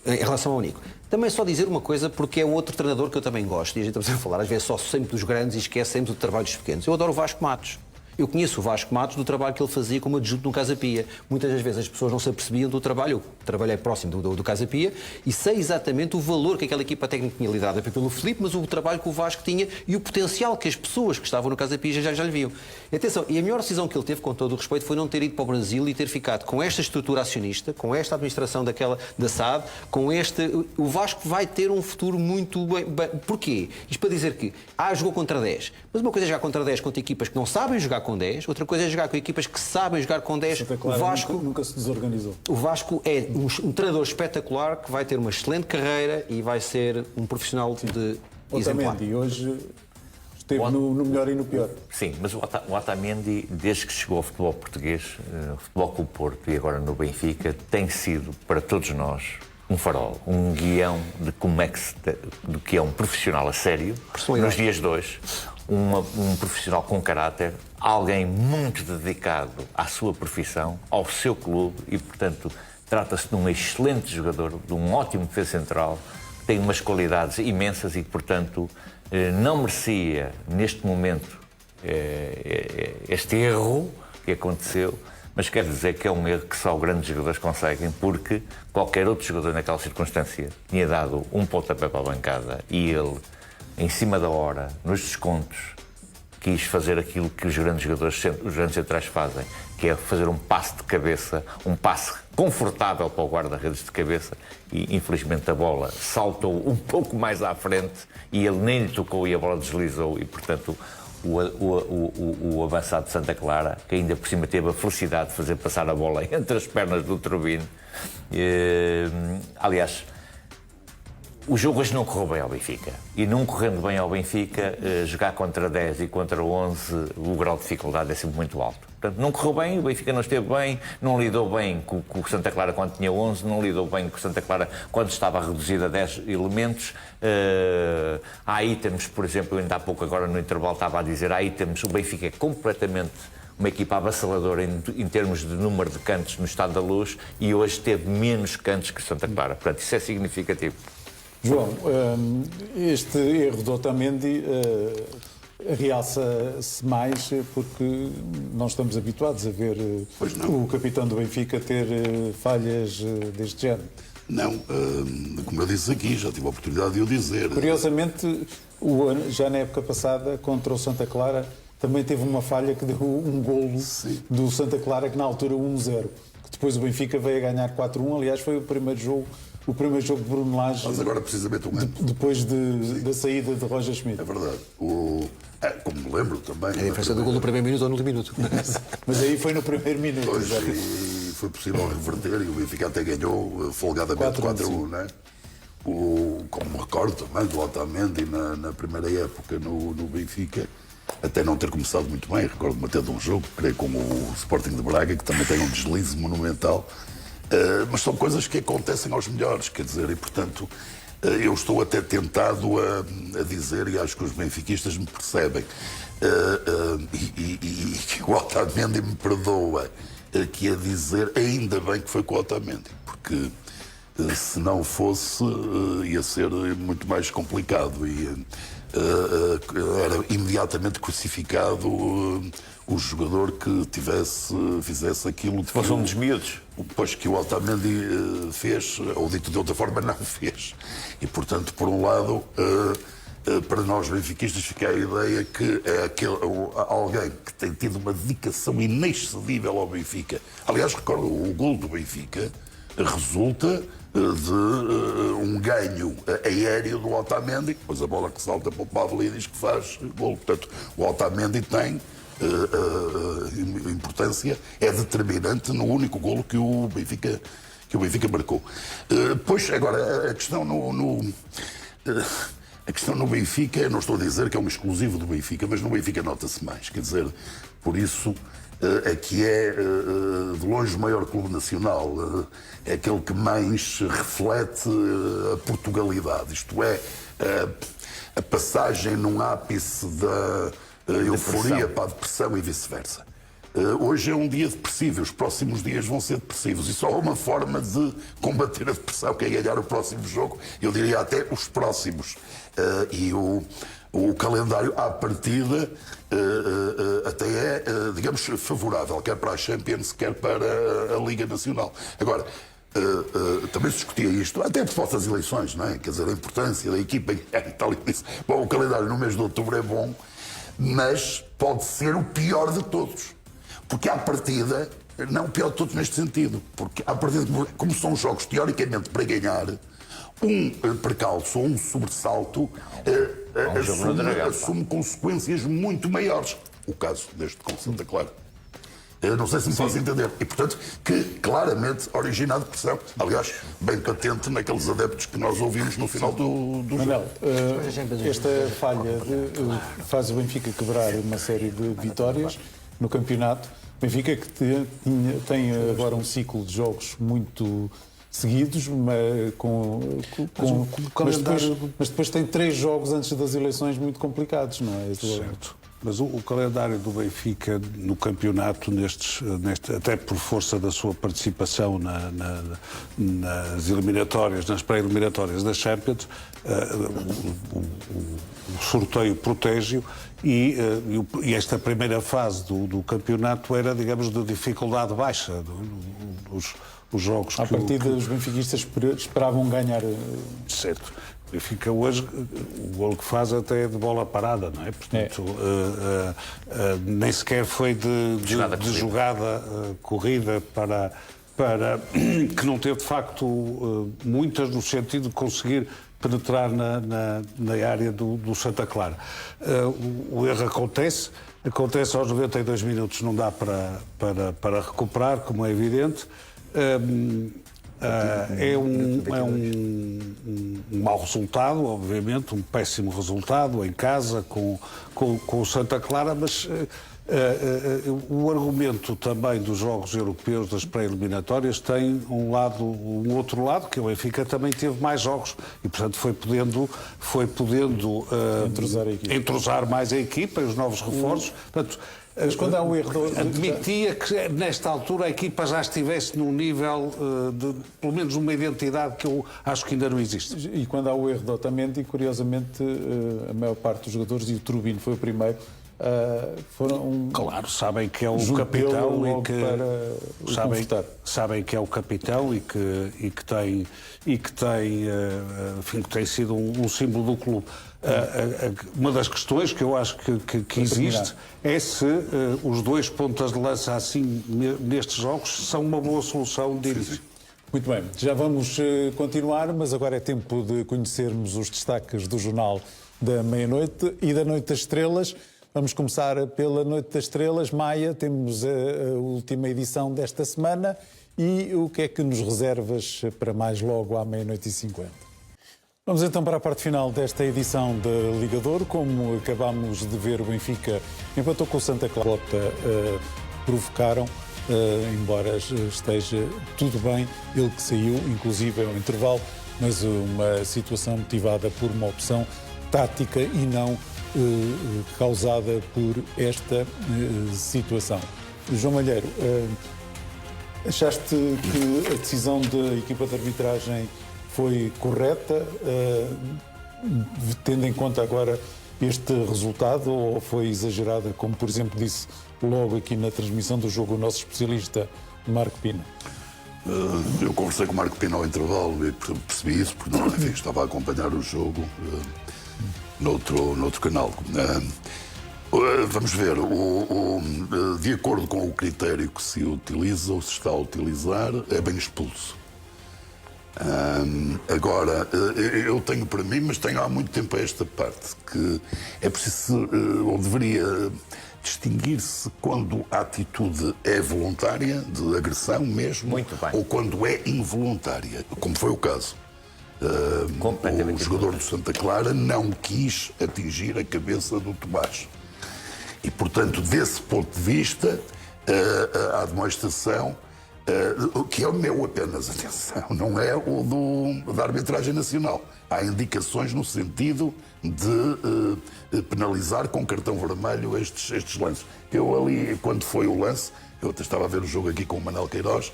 Em relação ao Nico. Também só dizer uma coisa, porque é um outro treinador que eu também gosto, e a gente estamos a falar às vezes só sempre dos grandes e esquece sempre do trabalho dos pequenos. Eu adoro o Vasco Matos. Eu conheço o Vasco Matos do trabalho que ele fazia como adjunto no Casa Pia. Muitas das vezes as pessoas não se apercebiam do trabalho. Eu trabalhei próximo do Casa Pia e sei exatamente o valor que aquela equipa técnica tinha liderada pelo Filipe, mas o trabalho que o Vasco tinha e o potencial que as pessoas que estavam no Casa Pia já lhe viam. E atenção, e a melhor decisão que ele teve, com todo o respeito, foi não ter ido para o Brasil e ter ficado com esta estrutura acionista, com esta administração da SAD, com este... O Vasco vai ter um futuro muito bem. Porquê? Isto para dizer que jogou contra 10, mas uma coisa é jogar contra 10 contra equipas que não sabem jogar com 10, outra coisa é jogar com equipas que sabem jogar com 10. O Vasco nunca se desorganizou. O Vasco é um treinador espetacular que vai ter uma excelente carreira e vai ser um profissional de exemplar. Otamendi hoje esteve no melhor e no pior. Sim, mas o Otamendi, desde que chegou ao futebol português, Futebol Clube Porto e agora no Benfica, tem sido para todos nós um farol, um guião de como é do que é um profissional a sério nos dias de hoje, um profissional com caráter, alguém muito dedicado à sua profissão, ao seu clube e, portanto, trata-se de um excelente jogador, de um ótimo defesa central, que tem umas qualidades imensas e, portanto, não merecia, neste momento, este erro que aconteceu, mas quer dizer que é um erro que só grandes jogadores conseguem, porque qualquer outro jogador naquela circunstância tinha dado um pontapé para a bancada e ele, em cima da hora, nos descontos, quis fazer aquilo que os grandes jogadores, os grandes centrais fazem, que é fazer um passe de cabeça, um passe confortável para o guarda-redes de cabeça e, infelizmente, a bola saltou um pouco mais à frente e ele nem lhe tocou e a bola deslizou e, portanto, o avançado de Santa Clara, que ainda por cima teve a felicidade de fazer passar a bola entre as pernas do Turbine. Aliás, o jogo hoje não correu bem ao Benfica. E não correndo bem ao Benfica, jogar contra 10 e contra 11, o grau de dificuldade é sempre muito alto. Portanto, não correu bem, o Benfica não esteve bem, não lidou bem com o Santa Clara quando tinha 11, não lidou bem com o Santa Clara quando estava reduzido a 10 elementos. Há itens, por exemplo, ainda há pouco agora no intervalo estava a dizer, há itens, o Benfica é completamente uma equipa avassaladora em termos de número de cantos no Estado da Luz e hoje teve menos cantos que o Santa Clara. Portanto, isso é significativo. João, este erro do Otamendi realça-se mais porque nós estamos habituados a ver o capitão do Benfica ter falhas deste género. Não, como eu disse aqui, já tive a oportunidade de o dizer. Curiosamente, já na época passada, contra o Santa Clara, também teve uma falha que deu um golo do Santa Clara, que na altura 1-0. Que depois o Benfica veio a ganhar 4-1. Aliás, foi o primeiro jogo de Bruno Lage. Mas agora precisamente um ano. Depois da saída de Roger Schmidt. É verdade. Como me lembro também. A diferença do gol no primeiro minuto ou no último minuto. Mas aí foi no primeiro minuto. Pois, e foi possível reverter e o Benfica até ganhou folgadamente 4-1, não é? Como me recordo também do Otamendi na primeira época no Benfica, até não ter começado muito bem. Recordo-me até de um jogo, creio, com o Sporting de Braga, que também tem um deslize monumental. Mas são coisas que acontecem aos melhores, quer dizer, e portanto eu estou até tentado a dizer, e acho que os benfiquistas me percebem, e que o Otamendi me perdoa, que é dizer ainda bem que foi com o Otamendi, porque se não fosse ia ser muito mais complicado e era imediatamente crucificado o jogador que fizesse aquilo. Se fosse um dos miúdos. Pois que o Otamendi fez, ou dito de outra forma, não fez. E, portanto, por um lado, para nós benfiquistas fica a ideia que é alguém que tem tido uma dedicação inexcedível ao Benfica. Aliás, recordo, o gol do Benfica resulta de um ganho aéreo do Otamendi, depois a bola que salta para o Pavlidis que faz gol. Portanto, o Otamendi tem importância, é determinante no único golo que o Benfica marcou. Pois, agora, a questão no Benfica, eu não estou a dizer que é um exclusivo do Benfica, mas no Benfica nota-se mais. Quer dizer, por isso é que é de longe o maior clube nacional, é aquele que mais reflete a Portugalidade, isto é, a passagem num ápice da euforia para a depressão e vice-versa. Hoje é um dia depressivo, os próximos dias vão ser depressivos e só há uma forma de combater a depressão, que é ganhar o próximo jogo, eu diria até os próximos. E o calendário à partida até é, digamos, favorável, quer para a Champions, quer para a Liga Nacional. Agora, também se discutia isto, até por falta das eleições, não é? Quer dizer, a importância da equipa e tal e isso. Bom, o calendário no mês de outubro é bom, mas pode ser o pior de todos. Porque à partida, não o pior de todos neste sentido, porque à partida, como são jogos teoricamente para ganhar, um percalço ou um sobressalto assume consequências muito maiores. O caso deste com Santa Clara. Não sei se me posso entender. E, portanto, que claramente origina a depressão. Aliás, bem patente naqueles adeptos que nós ouvimos no final do jogo. Manel, esta falha faz o Benfica quebrar uma série de vitórias no campeonato. Benfica que tem agora um ciclo de jogos muito seguidos, mas depois tem 3 jogos antes das eleições muito complicados, não é? Certo. Mas o calendário do Benfica no campeonato, até por força da sua participação nas eliminatórias, nas pré-eliminatórias da Champions, o sorteio protege-o e esta primeira fase do campeonato era, digamos, de dificuldade baixa. Os jogos à partida, os benfiquistas esperavam ganhar. Certo. O Benfica hoje, o golo que faz até é de bola parada, não é? Portanto, nem sequer foi de jogada corrida para que não teve, de facto, muitas no sentido de conseguir penetrar na área do Santa Clara. O erro acontece aos 92 minutos, não dá para recuperar, como é evidente. É um mau resultado, obviamente, um péssimo resultado em casa com o Santa Clara, mas o argumento também dos jogos europeus, das pré-eliminatórias, tem um outro lado, que o Benfica também teve mais jogos e, portanto, foi podendo entrosar mais a equipa e os novos reforços. Portanto, mas quando há um erro... Admitia que, nesta altura, a equipa já estivesse num nível de, pelo menos, uma identidade que eu acho que ainda não existe. E quando há o erro de Otamendi, curiosamente, a maior parte dos jogadores, e o Turbino foi o primeiro, foram... Claro, sabem que é o capitão e que... Sabem que é o capitão e que tem sido um símbolo do clube. Uma das questões que eu acho que existe é se os 2 pontas de lança assim nestes jogos são uma boa solução de início. Muito bem, já vamos continuar, mas agora é tempo de conhecermos os destaques do Jornal da Meia-Noite e da Noite das Estrelas. Vamos começar pela Noite das Estrelas. Maia, temos a última edição desta semana e o que é que nos reservas para mais logo à 00:50? Vamos então para a parte final desta edição da Liga de Ouro. Como acabámos de ver, o Benfica empatou com o Santa Clara. Provocaram, embora esteja tudo bem, ele que saiu, inclusive ao intervalo, mas uma situação motivada por uma opção tática e não causada por esta situação. João Malheiro, achaste que a decisão da equipa de arbitragem foi correta, tendo em conta agora este resultado, ou foi exagerada, como por exemplo disse logo aqui na transmissão do jogo o nosso especialista Marco Pina? Eu conversei com o Marco Pina ao intervalo e percebi isso, porque não, enfim, estava a acompanhar o jogo noutro canal. Vamos ver, de acordo com o critério que se utiliza ou se está a utilizar, é bem expulso. Agora, eu tenho para mim, mas tenho há muito tempo esta parte, que é preciso, ou deveria distinguir-se quando a atitude é voluntária, de agressão mesmo, ou quando é involuntária, como foi o caso. O jogador do Santa Clara não quis atingir a cabeça do Tomás. E, portanto, desse ponto de vista, a demonstração Que é o meu apenas, atenção, não é o da arbitragem nacional. Há indicações no sentido de penalizar com cartão vermelho estes lances. Eu ali, quando foi o lance, eu até estava a ver o jogo aqui com o Manel Queiroz,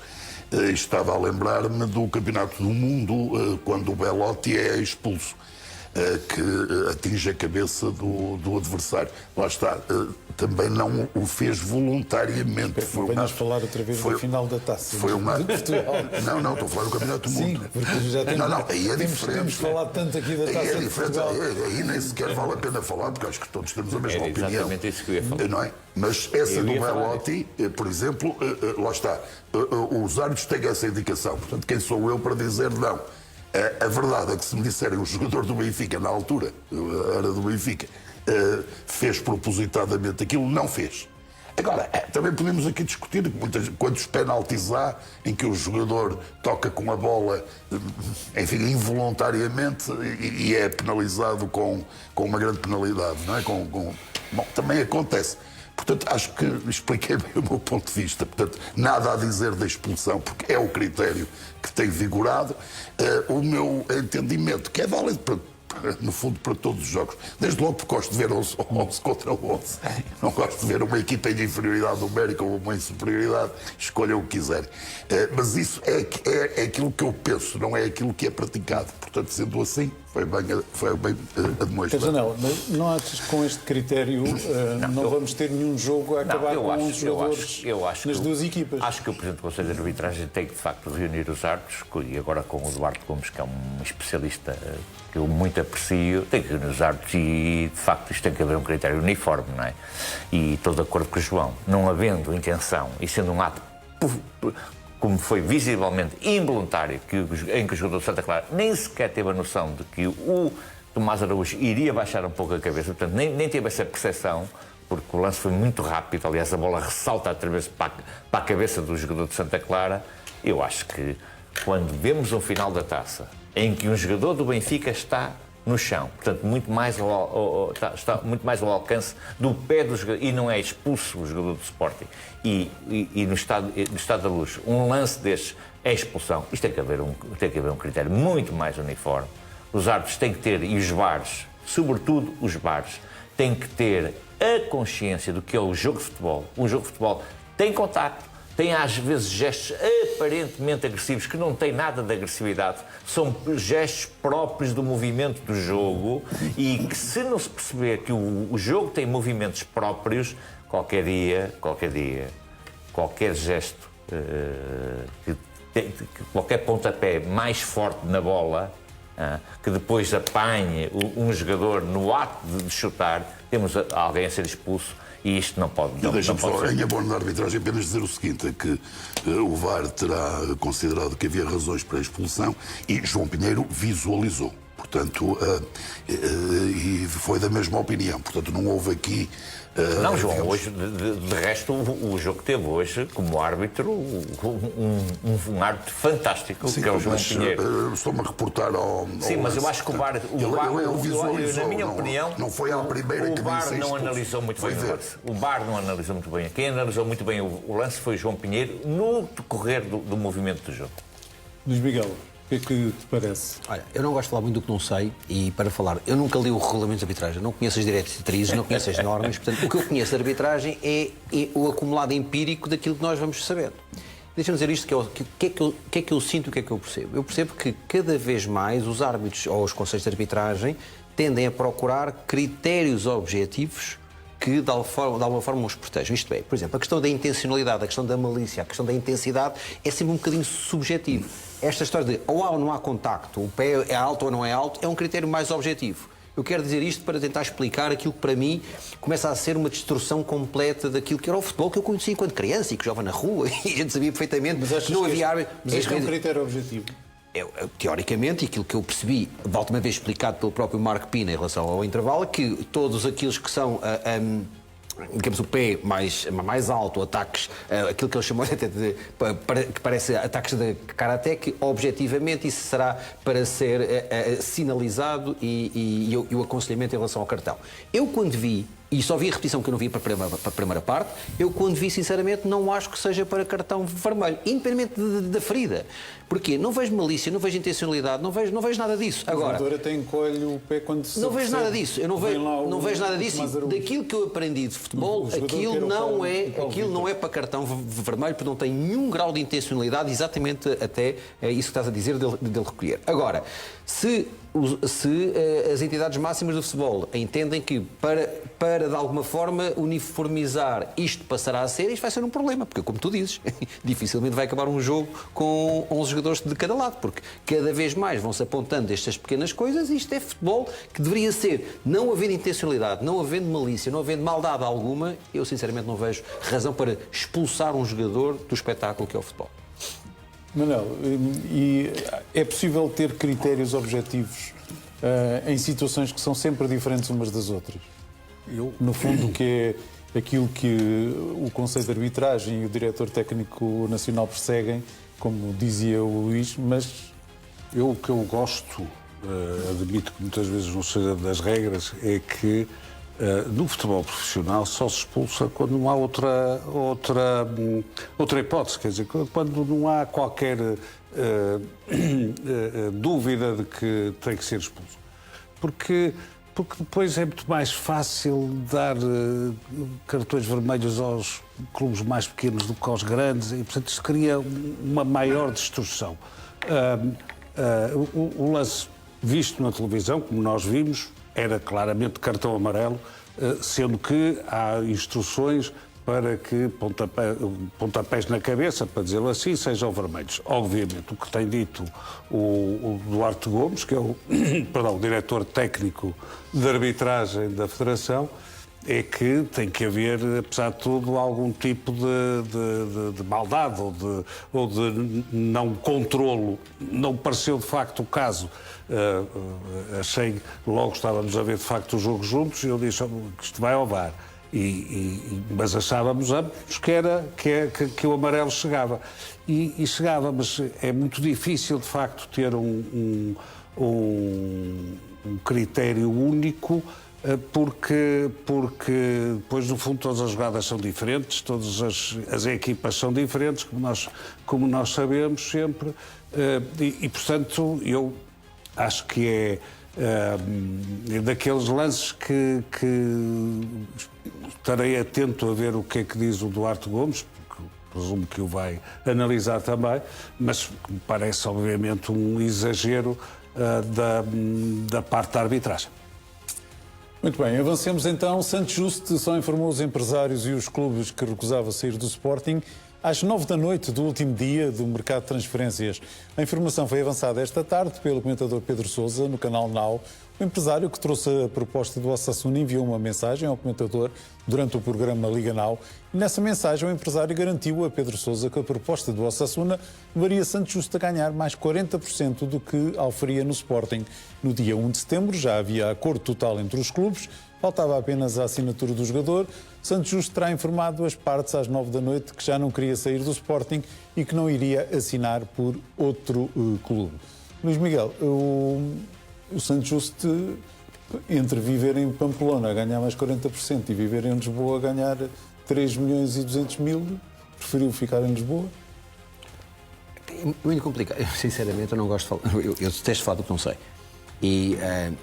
estava a lembrar-me do Campeonato do Mundo, quando o Belotti é expulso, que atinge a cabeça do adversário. Lá está, também não o fez voluntariamente. Venhas falar outra vez do final da taça. Foi uma... Não, estou a falar do Campeonato do Mundo. Sim, porque já temos falado tanto aqui da taça de Portugal. Aí nem sequer vale a pena falar, porque acho que todos temos a mesma opinião. Exatamente isso que eu ia falar. Não é? Mas essa do Belotti, por exemplo, lá está, os árbitros têm essa indicação. Portanto, quem sou eu para dizer não? A verdade é que se me disserem o jogador do Benfica, na altura, era do Benfica, fez propositadamente aquilo, não fez. Agora, também podemos aqui discutir quantos penaltis há em que o jogador toca com a bola, enfim, involuntariamente e é penalizado com uma grande penalidade, não é? Bom, também acontece. Portanto, acho que expliquei bem o meu ponto de vista. Portanto, nada a dizer da expulsão, porque é o critério que tem vigorado. O meu entendimento, que é válido, no fundo, para todos os jogos. Desde logo porque gosto de ver 11 contra 11. Não gosto de ver uma equipa em inferioridade numérica ou uma em superioridade. Escolham o que quiserem. Mas isso é aquilo que eu penso, não é aquilo que é praticado. Portanto, sendo assim, foi bem a demonstrar. Janela, mas não achas que com este critério não vamos ter nenhum jogo a acabar com 11 jogadores nas duas equipas? Acho que o Presidente do Conselho de Arbitragem tem que, de facto, reunir os árbitros, e agora com o Duarte Gomes, que é um especialista que eu muito aprecio, tem que reunir os árbitros e, de facto, isto tem que haver um critério uniforme, não é? E estou de acordo com o João, não havendo intenção e sendo um ato como foi visivelmente involuntário, em que o jogador de Santa Clara nem sequer teve a noção de que o Tomás Araújo iria baixar um pouco a cabeça, portanto nem teve essa percepção, porque o lance foi muito rápido, aliás a bola ressalta outra vez para a cabeça do jogador de Santa Clara. Eu acho que quando vemos um final da taça em que um jogador do Benfica está no chão, portanto está muito mais ao alcance do pé do jogador e não é expulso o jogador do Sporting e no estado da Luz um lance destes é expulsão, isto tem que haver um critério muito mais uniforme. Os árbitros têm que ter, e os VARs, sobretudo os VARs, têm que ter a consciência do que é o jogo de futebol. Um jogo de futebol tem contacto, tem às vezes gestos aparentemente agressivos que não têm nada de agressividade, são gestos próprios do movimento do jogo e que se não se perceber que o jogo tem movimentos próprios, qualquer gesto, qualquer pontapé mais forte na bola, que depois apanhe um jogador no ato de chutar, temos alguém a ser expulso. E isto não pode... Deixa-me só, em abono da arbitragem, apenas dizer o seguinte, é que o VAR terá considerado que havia razões para a expulsão e João Pinheiro visualizou. Portanto, e foi da mesma opinião. Portanto, não houve aqui... Não, João, hoje, de resto, o jogo teve hoje, como árbitro, um árbitro fantástico, sim, que é o João Pinheiro. Estou-me a reportar ao... Sim, mas eu acho que o VAR... Ele visualizou, na minha opinião... Não foi à primeira que o VAR não analisou muito bem o lance. O VAR não analisou muito bem. Quem analisou muito bem o lance foi o João Pinheiro no decorrer do movimento do jogo. Luís Miguel, o que é que te parece? Olha, eu não gosto de falar muito do que não sei e, para falar, eu nunca li o regulamento de arbitragem, não conheço as diretrizes, não conheço as normas, portanto, o que eu conheço de arbitragem é o acumulado empírico daquilo que nós vamos sabendo. Deixa-me dizer isto, o que é que eu sinto e o que é que eu percebo? Eu percebo que cada vez mais os árbitros ou os conselhos de arbitragem tendem a procurar critérios objetivos que de alguma forma os protejam. Isto é, por exemplo, a questão da intencionalidade, a questão da malícia, a questão da intensidade é sempre um bocadinho subjetivo. Esta história de ou há ou não há contacto, o pé é alto ou não é alto, é um critério mais objetivo. Eu quero dizer isto para tentar explicar aquilo que para mim começa a ser uma destruição completa daquilo que era o futebol que eu conhecia enquanto criança e que jogava na rua e a gente sabia perfeitamente que não havia árbitro. Mas este é um critério objetivo? Teoricamente, e aquilo que eu percebi, volta uma vez explicado pelo próprio Marco Pina em relação ao intervalo, que todos aqueles que são, digamos, o pé mais alto, ataques, aquilo que eles chamam até de, que parece ataques de karaté, que objetivamente isso será para ser sinalizado e o aconselhamento em relação ao cartão. Eu, quando vi E só vi a repetição que eu não vi para a primeira parte. Eu, quando vi, sinceramente, não acho que seja para cartão vermelho, independente da ferida. Porquê? Não vejo malícia, não vejo intencionalidade, não vejo nada disso. Agora, o jogador até encolhe o pé quando se não vejo nada disso. Eu não vejo nada disso. Daquilo que eu aprendi de futebol, aquilo não é para cartão vermelho, porque não tem nenhum grau de intencionalidade, exatamente até isso que estás a dizer dele recolher. Agora, se as entidades máximas do futebol entendem que para de alguma forma uniformizar isto passará a ser, isto vai ser um problema, porque como tu dizes, dificilmente vai acabar um jogo com 11 jogadores de cada lado, porque cada vez mais vão-se apontando estas pequenas coisas e isto é futebol que deveria ser, não havendo intencionalidade, não havendo malícia, não havendo maldade alguma, eu sinceramente não vejo razão para expulsar um jogador do espetáculo que é o futebol. Manuel, e é possível ter critérios objetivos em situações que são sempre diferentes umas das outras? No fundo, que é aquilo que o Conselho de Arbitragem e o Diretor Técnico Nacional perseguem, como dizia o Luís, mas... O que eu gosto, admito que muitas vezes não seja das regras, é que no futebol profissional só se expulsa quando não há outra hipótese, quer dizer, quando não há qualquer dúvida de que tem que ser expulso. Porque depois é muito mais fácil dar cartões vermelhos aos clubes mais pequenos do que aos grandes e, portanto, isso cria uma maior destruição. O lance visto na televisão, como nós vimos, era claramente cartão amarelo, sendo que há instruções para que pontapés na cabeça, para dizê-lo assim, sejam vermelhos. Obviamente, o que tem dito o Duarte Gomes, que é o diretor técnico de arbitragem da Federação, é que tem que haver, apesar de tudo, algum tipo de maldade ou de não controlo. Não pareceu de facto o caso. Achei, logo estávamos a ver de facto o jogo juntos e eu disse que isto vai ao VAR. Mas achávamos ambos que o amarelo chegava. E chegava, mas é muito difícil de facto ter um critério único, porque depois no fundo todas as jogadas são diferentes, todas as equipas são diferentes, como nós sabemos sempre, e portanto eu acho que é daqueles lances que estarei atento a ver o que é que diz o Duarte Gomes, porque presumo que o vai analisar também, mas me parece obviamente um exagero da parte da arbitragem. Muito bem, avancemos então. Santos Justo só informou os empresários e os clubes que recusavam sair do Sporting às 9 da noite do último dia do mercado de transferências. A informação foi avançada esta tarde pelo comentador Pedro Sousa no canal Now. O empresário que trouxe a proposta do Osasuna enviou uma mensagem ao comentador durante o programa Liga Now. E nessa mensagem o empresário garantiu a Pedro Sousa que a proposta do Osasuna levaria Santos Justo a ganhar mais 40% do que oferia no Sporting. No dia 1 de setembro já havia acordo total entre os clubes, faltava apenas a assinatura do jogador. Santos Justo terá informado as partes às 9 da noite que já não queria sair do Sporting e que não iria assinar por outro clube. Luís Miguel, o Santos Justo, entre viver em Pamplona a ganhar mais 40% e viver em Lisboa a ganhar 3.200.000, preferiu ficar em Lisboa? É muito complicado. Sinceramente, eu não gosto de falar. Eu detesto falar do que não sei. E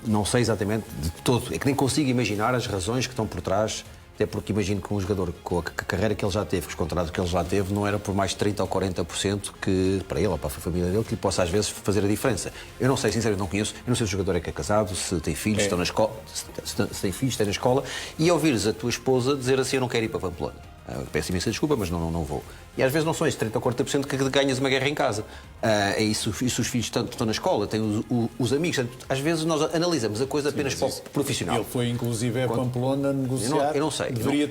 não sei exatamente de todo. É que nem consigo imaginar as razões que estão por trás, até porque imagino que um jogador com a carreira que ele já teve, com os contratos que ele já teve, não era por mais 30% ou 40% que, para ele ou para a família dele, que lhe possa às vezes fazer a diferença. Eu não sei, sinceramente, não conheço. Eu não sei se o jogador é que é casado, se tem filhos, estão na escola, se tem filhos, está na escola, e ouvires a tua esposa dizer assim: eu não quero ir para Pamplona. Peço imensa desculpa, mas não vou. E às vezes não são esses 30% ou 40% que ganhas uma guerra em casa. É isso, e se os filhos estão na escola, têm os amigos. Às vezes nós analisamos a coisa apenas para o profissional. Ele foi inclusive a Pamplona negociar. Eu não sei. Devia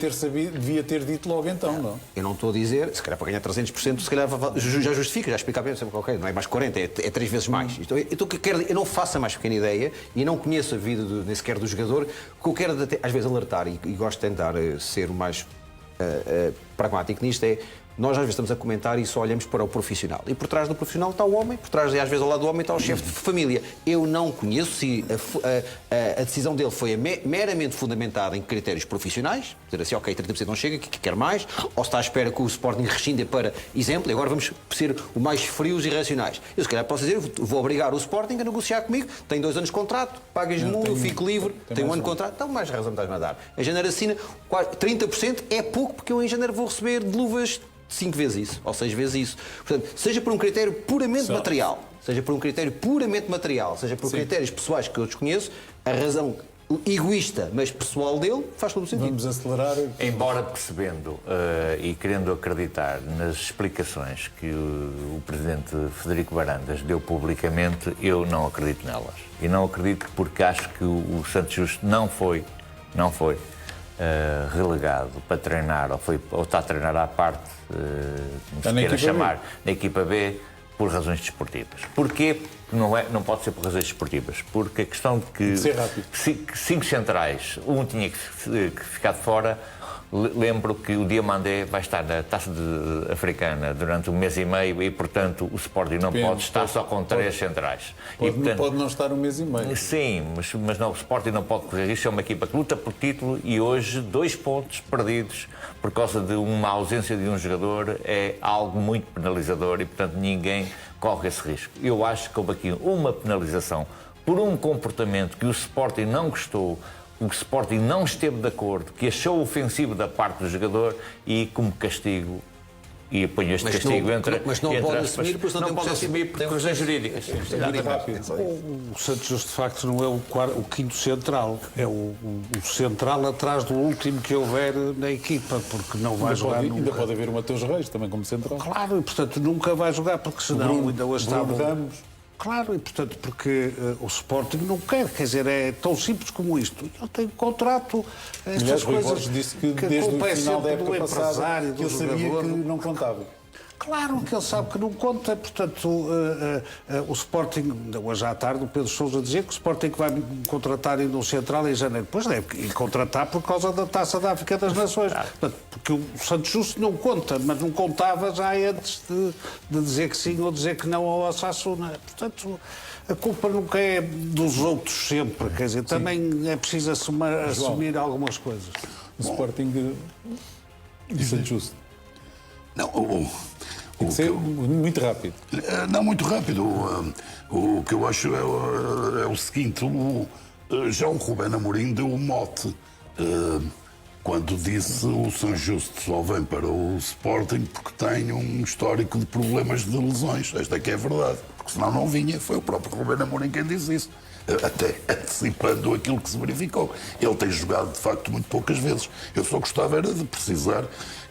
ter dito logo então, não? Eu não estou a dizer, se calhar para ganhar 300%, se calhar já justifica, já explica bem, sempre ok, não é mais 40%, é 3 vezes mais. Eu não faço a mais pequena ideia e não conheço a vida nem sequer do jogador. O que eu quero às vezes alertar, e gosto de tentar ser o mais pragmático nisto, é Nós às vezes estamos a comentar e só olhamos para o profissional. E por trás do profissional está o homem, por trás, às vezes, ao lado do homem está o chefe de família. Eu não conheço se a decisão dele foi meramente fundamentada em critérios profissionais, dizer assim, ok, 30% não chega, que quer mais, ou se está à espera que o Sporting rescinda para exemplo, e agora vamos ser o mais frios e racionais. Eu se calhar posso dizer, vou obrigar o Sporting a negociar comigo, tem 2 anos de contrato, pagas-me eu fico livre, tenho 1 ano de contrato, então mais razão estás-me a dar. Em janeiro assina, 30% é pouco, porque eu em janeiro vou receber de luvas 5 vezes isso, ou 6 vezes isso. Portanto, seja por um critério puramente material, seja por critérios pessoais que eu desconheço, a razão egoísta, mas pessoal dele, faz todo o sentido. Vamos acelerar. Embora percebendo e querendo acreditar nas explicações que o Presidente Frederico Varandas deu publicamente, eu não acredito nelas. E não acredito porque acho que o Santos Justo não foi relegado para treinar, ou está a treinar à parte, como se queira chamar, na equipa B, por razões desportivas. Porquê? Não pode ser por razões desportivas. Porque a questão de que 5 centrais, um tinha que ficar de fora. Lembro que o Diamandé vai estar na Taça Africana durante 1 mês e meio e, portanto, o Sporting não pode estar só com 3 centrais. Pode não estar 1 mês e meio. Sim, mas não, o Sporting não pode correr isso. É uma equipa que luta por título e hoje 2 pontos perdidos por causa de uma ausência de um jogador é algo muito penalizador e, portanto, ninguém corre esse risco. Eu acho que houve aqui uma penalização por um comportamento que o Sporting não gostou, o Sporting não esteve de acordo, que achou ofensivo da parte do jogador e, como castigo, e apanhou este castigo mas não pode assumir, pois não pode assumir por razões jurídicas. O Santos Justo, de facto, não é o quinto central, é o central atrás do último que houver na equipa, porque não vai jogar nunca. Ainda pode haver o Mateus Reis também como central. Claro, e portanto nunca vai jogar, porque senão ainda hoje está Ramos. Claro, e portanto, porque o Sporting não quer dizer, é tão simples como isto. Ele tem contrato, estas coisas disse que desde o final da época passada que ele sabia que não contava. Claro que ele sabe que não conta, portanto, o Sporting, hoje à tarde, o Pedro Sousa dizia que o Sporting vai contratar no Central em janeiro. Pois deve contratar por causa da Taça da África das Nações. Portanto, porque o Santos Justo não conta, mas não contava já antes de dizer que sim ou dizer que não ao Osasuna. Portanto, a culpa nunca é dos outros sempre, quer dizer, também é preciso assumir algumas coisas. O Sporting de Santos Justo. Não, tem que ser muito rápido. Não, muito rápido. O que eu acho é o seguinte: já o Rubén Amorim deu um mote quando disse o São Justo só vem para o Sporting porque tem um histórico de problemas de lesões. Esta é que é verdade, porque senão não vinha. Foi o próprio Rubén Amorim quem disse isso, até antecipando aquilo que se verificou. Ele tem jogado, de facto, muito poucas vezes. Eu só gostava era de precisar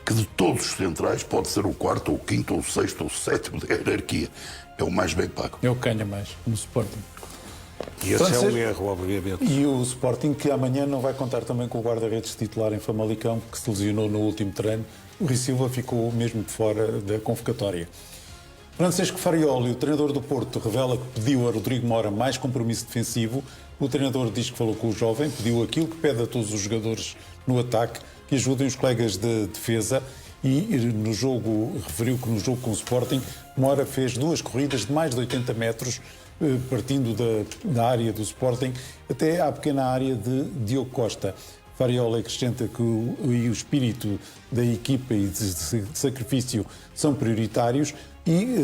que de todos os centrais pode ser o 4º, ou o 5º, ou o 6º, ou o 7º da hierarquia. É o mais bem pago. É o que ganha mais, no Sporting. E esse é um erro, obviamente. E o Sporting, que amanhã não vai contar também com o guarda-redes titular em Famalicão, que se lesionou no último treino. O Rui Silva ficou mesmo de fora da convocatória. Francisco Farioli, o treinador do Porto, revela que pediu a Rodrigo Mora mais compromisso defensivo. O treinador diz que falou com o jovem, pediu aquilo que pede a todos os jogadores no ataque, que ajudem os colegas de defesa, e no jogo, referiu que no jogo com o Sporting, Mora fez 2 corridas de mais de 80 metros, partindo da área do Sporting até à pequena área de Diogo Costa. Farioli acrescenta que o espírito da equipa e de sacrifício são prioritários e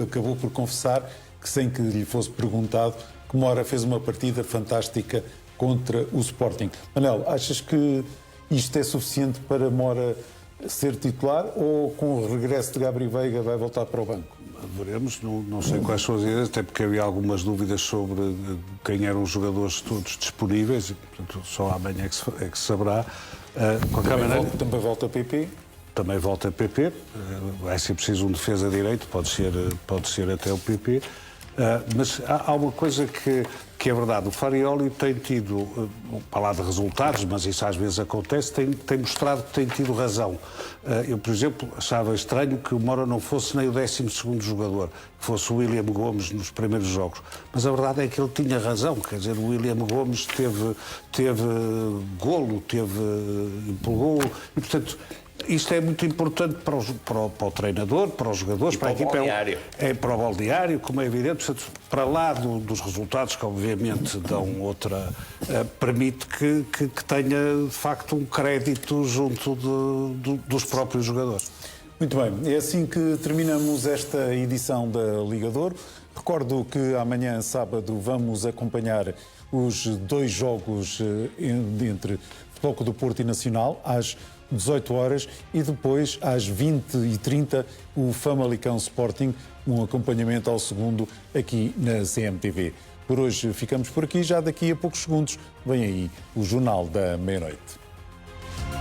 acabou por confessar que, sem que lhe fosse perguntado, que Mora fez uma partida fantástica contra o Sporting. Manel, achas que isto é suficiente para Mora ser titular ou com o regresso de Gabriel Veiga vai voltar para o banco? Veremos, não sei quais são as ideias, até porque havia algumas dúvidas sobre quem eram os jogadores todos disponíveis e, portanto, só amanhã é que se saberá. Também volta PP. Também volta PP, vai ser preciso um defesa direito, pode ser até o PP. Mas há uma coisa que é verdade, o Farioli tem tido, para lá de resultados, mas isso às vezes acontece, tem mostrado que tem tido razão. Eu, por exemplo, achava estranho que o Mora não fosse nem o 12º jogador, que fosse o William Gomes nos primeiros jogos. Mas a verdade é que ele tinha razão, quer dizer, o William Gomes teve golo, empolgou, e portanto isto é muito importante para o treinador, para os jogadores, para a equipa. Para o balneário, como é evidente. Portanto, para lá dos resultados, que obviamente dão outra... permite que tenha, de facto, um crédito junto dos próprios jogadores. Muito bem, é assim que terminamos esta edição da Liga de Ouro. Recordo que amanhã, sábado, vamos acompanhar os 2 jogos entre Futebol Clube do Porto e Nacional, às 18 horas, e depois, às 20h30, o Famalicão Sporting, um acompanhamento ao segundo aqui na CMTV. Por hoje ficamos por aqui, já daqui a poucos segundos vem aí o Jornal da Meia-Noite.